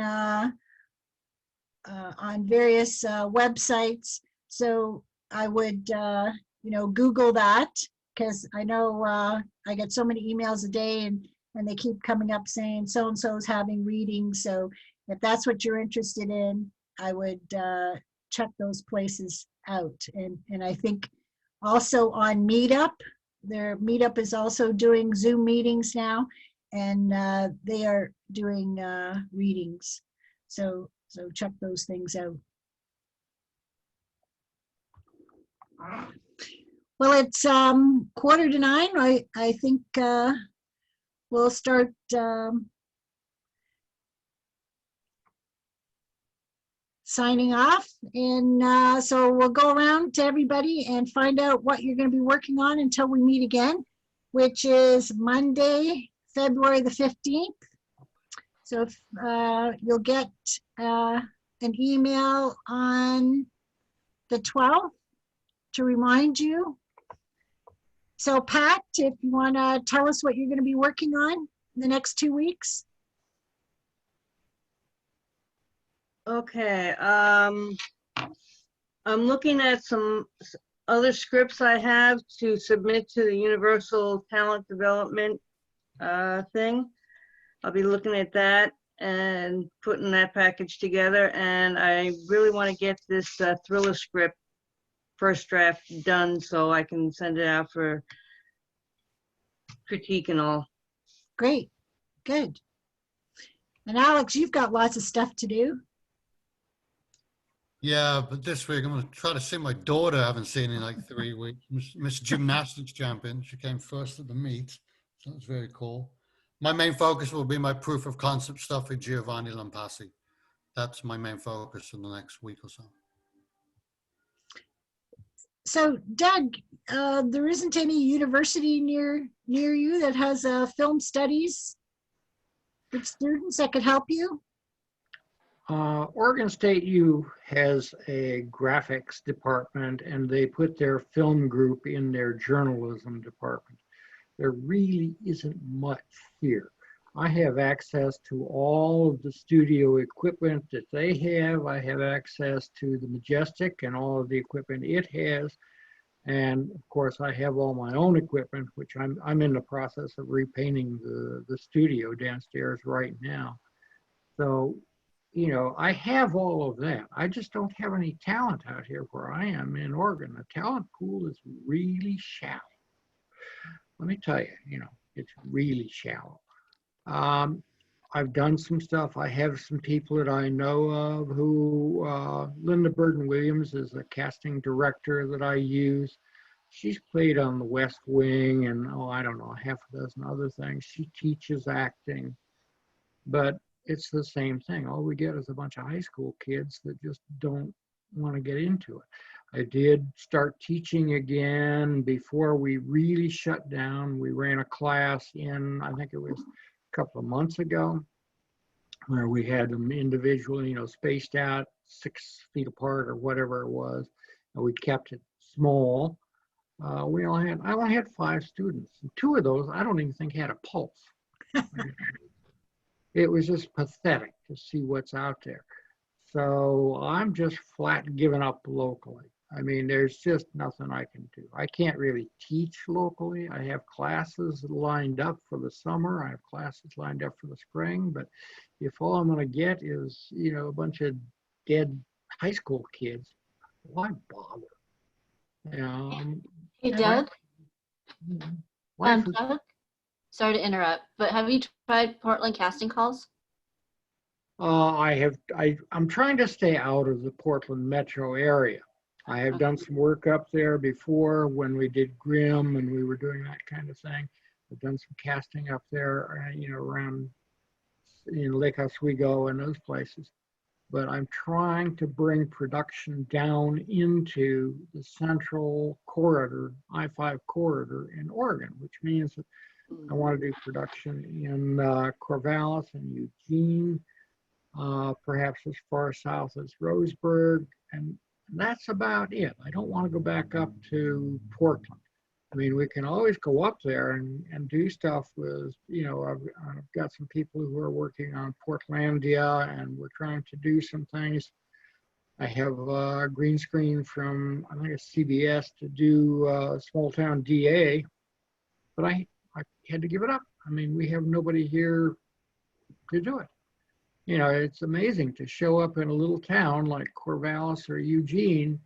various websites. So I would, you know, Google that, because I know I get so many emails a day, and they keep coming up saying so-and-so is having readings. So if that's what you're interested in, I would check those places out. And I think also on Meetup, Meetup is also doing Zoom meetings now, and they are doing readings. So check those things out. Well, it's 8:45. I think we'll start signing off. And so we'll go around to everybody and find out what you're going to be working on until we meet again, which is Monday, February the 15th. So if, you'll get an email on the 12th to remind you. So Pat, if you want to tell us what you're going to be working on in the next 2 weeks. Okay, I'm looking at some other scripts I have to submit to the Universal Talent Development thing. I'll be looking at that and putting that package together. And I really want to get this thriller script first draft done so I can send it out for critique and all. Great, good. And Alex, you've got lots of stuff to do. Yeah, but this week I'm going to try to see my daughter. I haven't seen in like 3 weeks. Miss Gymnastics Champion. She came first at the meet. So that's very cool. My main focus will be my proof of concept stuff with Giovanni Lampassi. That's my main focus in the next week or so. So Doug, there isn't any university near you that has film studies with students that could help you? Oregon State U has a graphics department, and they put their film group in their journalism department. There really isn't much here. I have access to all of the studio equipment that they have. I have access to the Majestic and all of the equipment it has. And of course, I have all my own equipment, which I'm in the process of repainting the studio downstairs right now. So, you know, I have all of that. I just don't have any talent out here where I am in Oregon. The talent pool is really shallow. Let me tell you, you know, it's really shallow. I've done some stuff. I have some people that I know of who, Linda Burden Williams is a casting director that I use. She's played on The West Wing and, I don't know, half a dozen other things. She teaches acting, but it's the same thing. All we get is a bunch of high school kids that just don't want to get into it. I did start teaching again before we really shut down. We ran a class in, I think it was a couple of months ago, where we had them individually, you know, spaced out 6 feet apart or whatever it was. And we kept it small. I only had 5 students. And 2 of those, I don't even think had a pulse. It was just pathetic to see what's out there. So I'm just flat giving up locally. I mean, there's just nothing I can do. I can't really teach locally. I have classes lined up for the summer. I have classes lined up for the spring. But if all I'm going to get is, you know, a bunch of dead high school kids, why bother? Hey, Doug. Doug, sorry to interrupt, but have you tried Portland casting calls? I'm trying to stay out of the Portland metro area. I have done some work up there before when we did Grimm and we were doing that kind of thing. I've done some casting up there, you know, around in Lake Oswego and those places. But I'm trying to bring production down into the central corridor, I-5 corridor in Oregon, which means that I want to do production in Corvallis and Eugene, perhaps as far south as Roseburg, and that's about it. I don't want to go back up to Portland. I mean, we can always go up there and do stuff with, you know, I've got some people who are working on Portlandia, and we're trying to do some things. I have a green screen from, I think it's CBS, to do Small Town DA, but I had to give it up. I mean, we have nobody here to do it. You know, it's amazing to show up in a little town like Corvallis or Eugene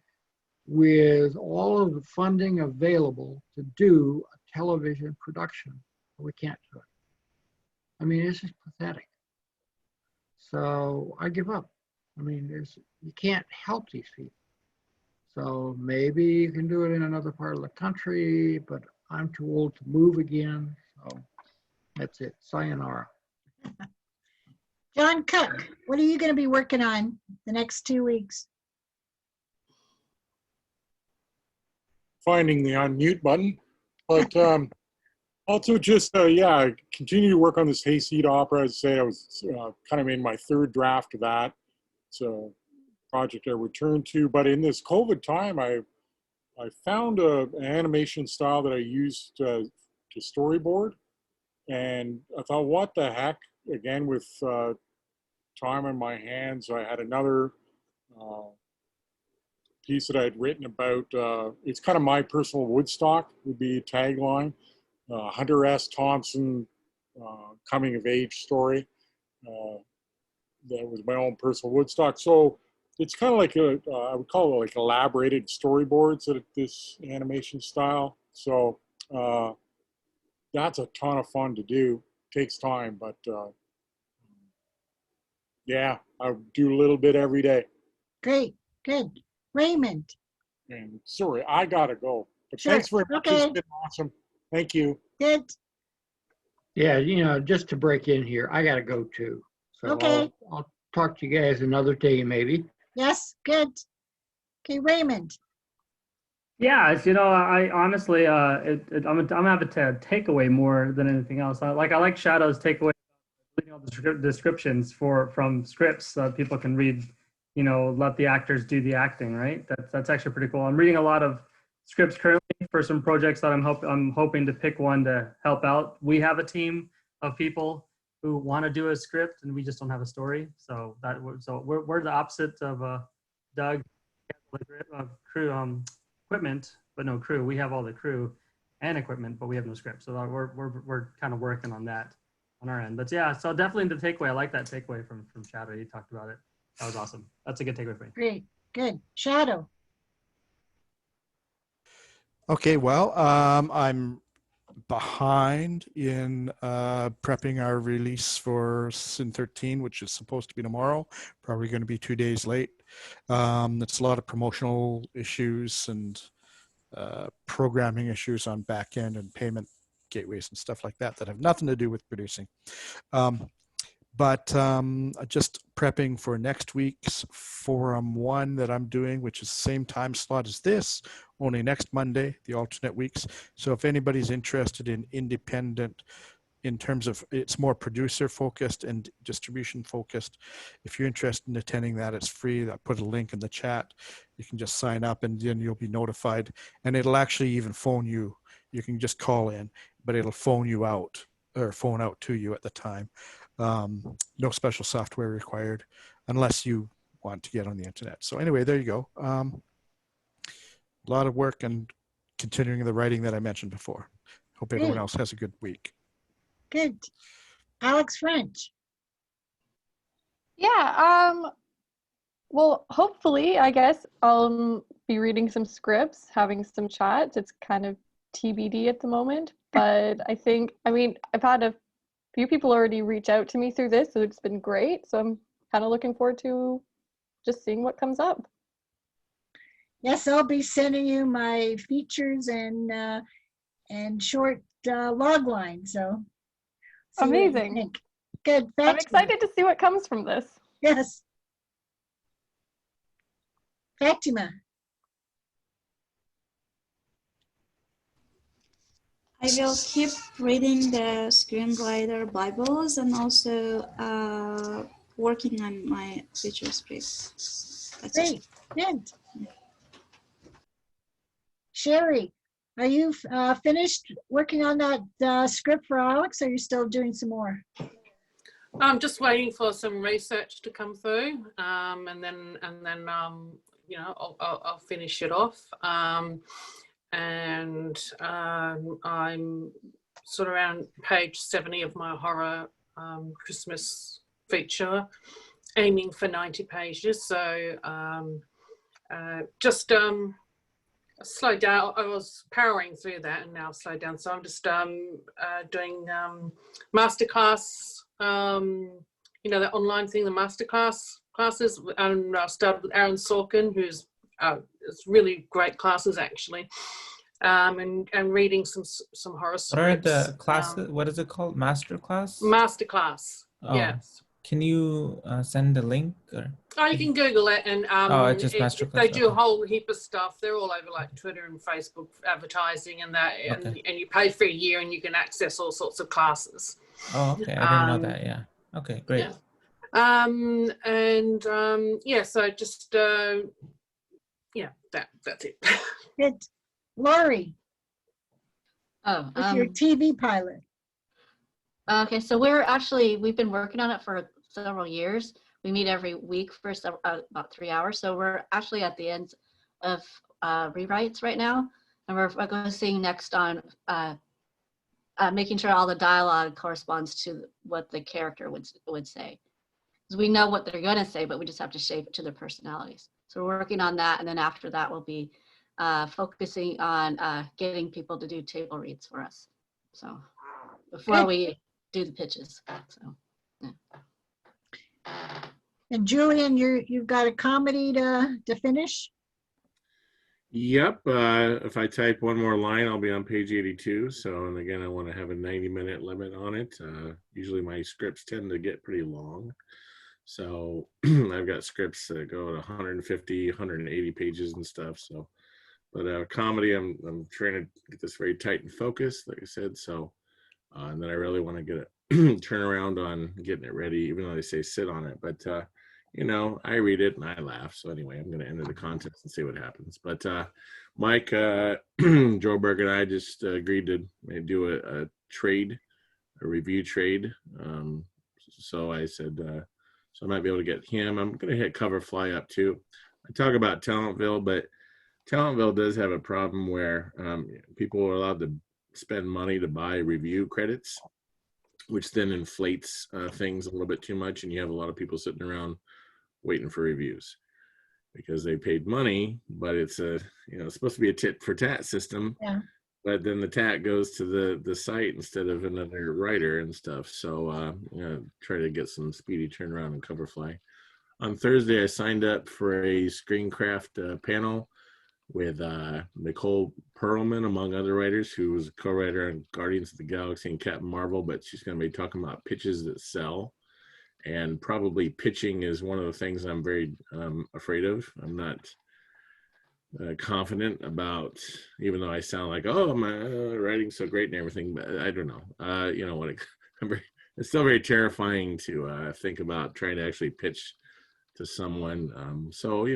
with all of the funding available to do a television production. We can't do it. I mean, it's just pathetic. So I give up. I mean, you can't help these people. So maybe you can do it in another part of the country, but I'm too old to move again. So that's it. Sayonara. John Cook, what are you going to be working on the next 2 weeks? Finding the unmute button, but also just yeah, continue to work on this Hayseed opera. As I say, I was kind of in my third draft of that. It's a project I returned to, but in this COVID time, I found an animation style that I used to storyboard, and I thought, what the heck? Again, with time on my hands, I had another piece that I had written about. It's kind of my personal Woodstock would be a tagline. Hunter S. Thompson coming of age story. That was my own personal Woodstock. So it's kind of like I would call it like elaborated storyboards of this animation style. So that's a ton of fun to do. Takes time, but yeah, I do a little bit every day. Great, good. Raymond. And sorry, I gotta go. But Sure. thanks very much. It's Okay. been awesome. Thank you. Good. Yeah, just to break in here, I gotta go too. So Okay. I'll talk to you guys another day maybe. Yes, good. Okay, Raymond. Yeah, I honestly, I'm gonna have a takeaway more than anything else. I like Shadow's takeaway, all the descriptions from scripts so that people can read. Let the actors do the acting, right? That's actually pretty cool. I'm reading a lot of scripts currently for some projects that I'm hoping to pick one to help out. We have a team of people who want to do a script, and we just don't have a story. So we're the opposite of Doug, crew, equipment, but no crew. We have all the crew and equipment, but we have no script. So we're kind of working on that on our end. But yeah, so definitely the takeaway. I like that takeaway from Shadow. You talked about it. That was awesome. That's a good takeaway for me. Great, good. Shadow. Okay, well, I'm behind in prepping our release for Sin 13, which is supposed to be tomorrow. Probably going to be 2 days late. It's a lot of promotional issues and programming issues on back end and payment gateways and stuff like that have nothing to do with producing. But just prepping for next week's Forum 1 that I'm doing, which is the same time slot as this, only next Monday, the alternate weeks. So if anybody's interested in independent, in terms of it's more producer focused and distribution focused, if you're interested in attending that, it's free. I put a link in the chat. You can just sign up and then you'll be notified. And it'll actually even phone you. You can just call in, but it'll phone you out or phone out to you at the time. No special software required unless you want to get on the internet. So anyway, there you go. A lot of work and continuing the writing that I mentioned before. Hope everyone else has a good week. Good. Alex French. Yeah, well, hopefully, I guess I'll be reading some scripts, having some chats. It's kind of TBD at the moment, but I've had a few people already reach out to me through this, so it's been great. So I'm kind of looking forward to just seeing what comes up. Yes, I'll be sending you my features and short log line. So see what you amazing. think. Good. I'm excited to see what comes from this. Yes. Fatima. I will keep reading the screenwriter Bibles and also working on my future script. That's Great. Good. Sherry, are you finished working on that script for Alex? Or are you still doing some more? I'm just waiting for some research to come through, and then I'll finish it off. And I'm sort of around page 70 of my horror Christmas feature, aiming for 90 pages. So just slowed down. I was powering through that and now I've slowed down. So I'm just doing masterclass, the online thing, the masterclass classes. And I started with Aaron Sorkin, who's it's really great classes actually, and reading some horror scripts. What are the classes? What is it called? Master class? Master class. Oh, Yes. Can you send the link? Or? Oh, you can Google it, and it's just master class. they do a whole heap of stuff. They're all over like Twitter and Facebook advertising and that, and you pay for a year and you can access all sorts of classes. Oh, okay. I didn't know that. Yeah. Okay, great. Yeah. So just that's it. Good. Lori, Oh, what's your TV pilot? okay. So we've been working on it for several years. We meet every week for about 3 hours. So we're actually at the end of rewrites right now, and we're focusing next on making sure all the dialogue corresponds to what the character would say. Because we know what they're going to say, but we just have to shape it to their personalities. So we're working on that, and then after that, we'll be focusing on getting people to do table reads for us. So before we do the pitches. So. Yeah. And Julian, you've got a comedy to finish? Yep. If I type one more line, I'll be on page 82. So, and again, I want to have a 90-minute limit on it. Usually my scripts tend to get pretty long. So I've got scripts that go to 150, 180 pages and stuff. So, but comedy, I'm trying to get this very tight and focused, like I said. So, and then I really want to get a turn around on getting it ready, even though they say sit on it. But, I read it and I laugh. So anyway, I'm going to enter the contest and see what happens. But Mike, Joberg and I just agreed to do a trade, a review trade. So I said, so I might be able to get him. I'm going to hit Coverfly up too. I talk about Talentville, but Talentville does have a problem where people are allowed to spend money to buy review credits, which then inflates things a little bit too much. And you have a lot of people sitting around waiting for reviews because they paid money, but it's it's supposed to be a tit for tat system. Yeah. But then the tat goes to the site instead of another writer and stuff. So try to get some speedy turnaround in Coverfly. On Thursday, I signed up for a Screencraft panel with Nicole Perlman, among other writers, who was a co-writer on Guardians of the Galaxy and Captain Marvel, but she's going to be talking about pitches that sell. And probably pitching is one of the things I'm very afraid of. I'm not confident about, even though I sound like, oh, my writing's so great and everything, but I don't know. It's still very terrifying to think about trying to actually pitch to someone. So,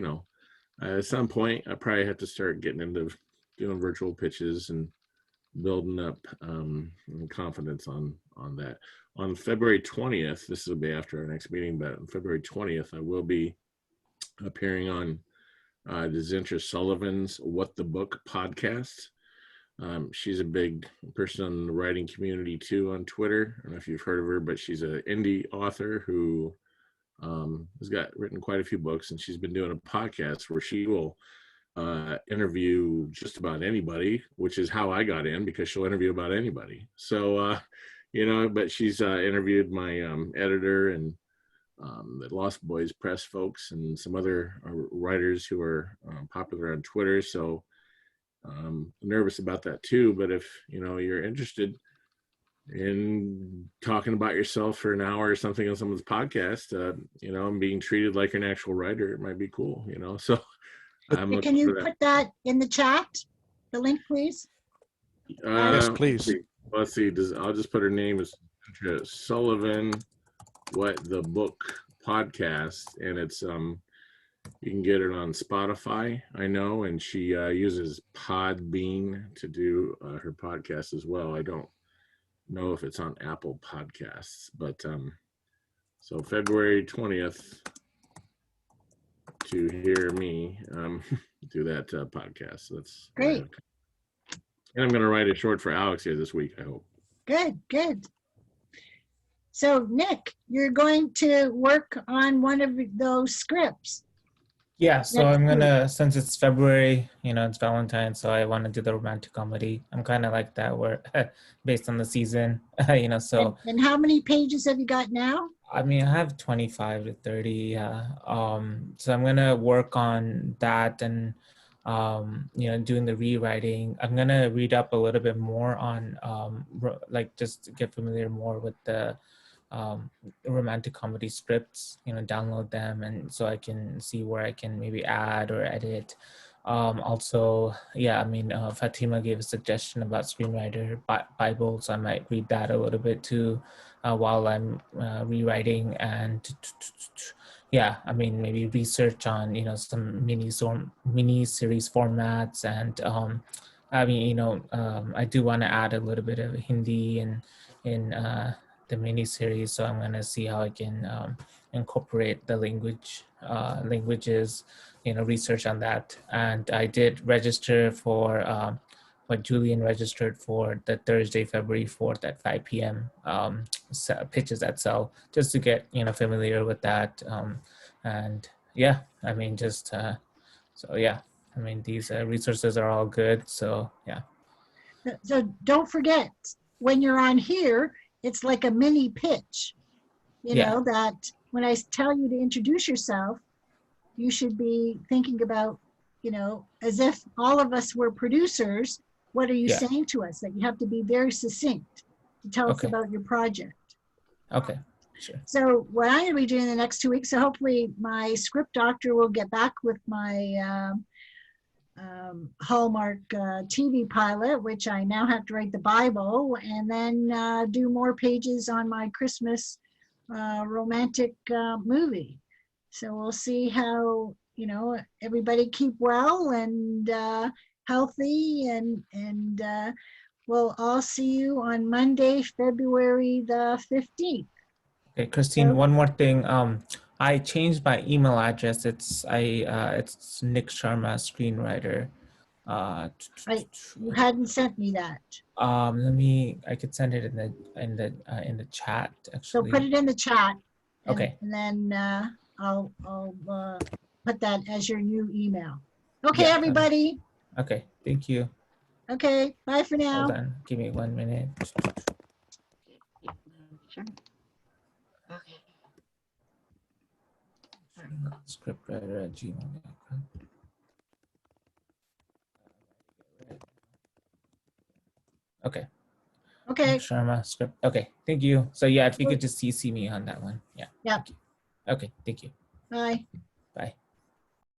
at some point, I probably have to start getting into doing virtual pitches and building up confidence on that. On February 20th, this will be after our next meeting, but on February 20th, I will be appearing on Zintra Sullivan's What the Book podcast. She's a big person in the writing community too on Twitter. I don't know if you've heard of her, but she's an indie author who has written quite a few books, and she's been doing a podcast where she will interview just about anybody, which is how I got in, because she'll interview about anybody. So, but she's interviewed my editor and the Lost Boys Press folks and some other writers who are popular on Twitter. So I'm nervous about that too. But if, you're interested in talking about yourself for an hour or something on someone's podcast, and being treated like an actual writer, it might be cool, so. Can you put that in the chat, the link, please? Yes, please. Let's see. I'll just put her name as Sullivan, What the Book podcast, and it's you can get it on Spotify, I know, and she uses Podbean to do her podcast as well. I don't know if it's on Apple Podcasts, but so February 20th to hear me do that podcast. So that's great. And I'm going to write a short for Alex here this week, I hope. Good. So Nick, you're going to work on one of those scripts. Yeah, so next I'm week? gonna, since it's February, it's Valentine's, so I want to do the romantic comedy. I'm kind of like that, where based on the season, so And how many pages have you got now? I mean, I have 25 to 30, yeah. So I'm gonna work on that and, doing the rewriting. I'm gonna read up a little bit more on, like just to get familiar more with the romantic comedy scripts, download them, and so I can see where I can maybe add or edit. Also, yeah, I mean, Fatima gave a suggestion about screenwriter Bible, so I might read that a little bit too while I'm rewriting. And yeah, I mean, maybe research on some mini series formats. And I mean, I do want to add a little bit of Hindi and in the mini series, so I'm gonna see how I can incorporate the languages, research on that. And I did register for what Julian registered for the Thursday, February 4th at 5 p.m. Pitches at Cell, just to get familiar with that. And yeah, I mean, just so yeah, I mean, these resources are all good. So yeah. So don't forget, when you're on here, it's like a mini pitch, Yeah. that when I tell you to introduce yourself, you should be thinking about, as if all of us were producers, what are you Yeah. saying to us? That you have to be very succinct to tell us Okay. about your project. Okay, sure. So what I'm going to be doing in the next 2 weeks, so hopefully my script doctor will get back with my Hallmark TV pilot, which I now have to write the Bible, and then do more pages on my Christmas romantic movie. So we'll see how, everybody keep well and healthy, and we'll all see you on Monday, February the 15th. Okay, Christine, one more thing. I changed my email address. It's Nick Sharma, screenwriter. You hadn't sent me that. I could send it in the chat So actually. put it in the chat. Okay. And then I'll put that as your new email. Okay, Yeah, everybody. Okay, thank you. Okay, bye for now. Hold on, give me 1 minute. Sure. Okay. Scriptwriter@gmail.com. Okay. Okay. Sharma script. Okay, thank you. So yeah, if you could just CC me on that one. Yeah. Yeah. Okay, thank you. Bye. Bye.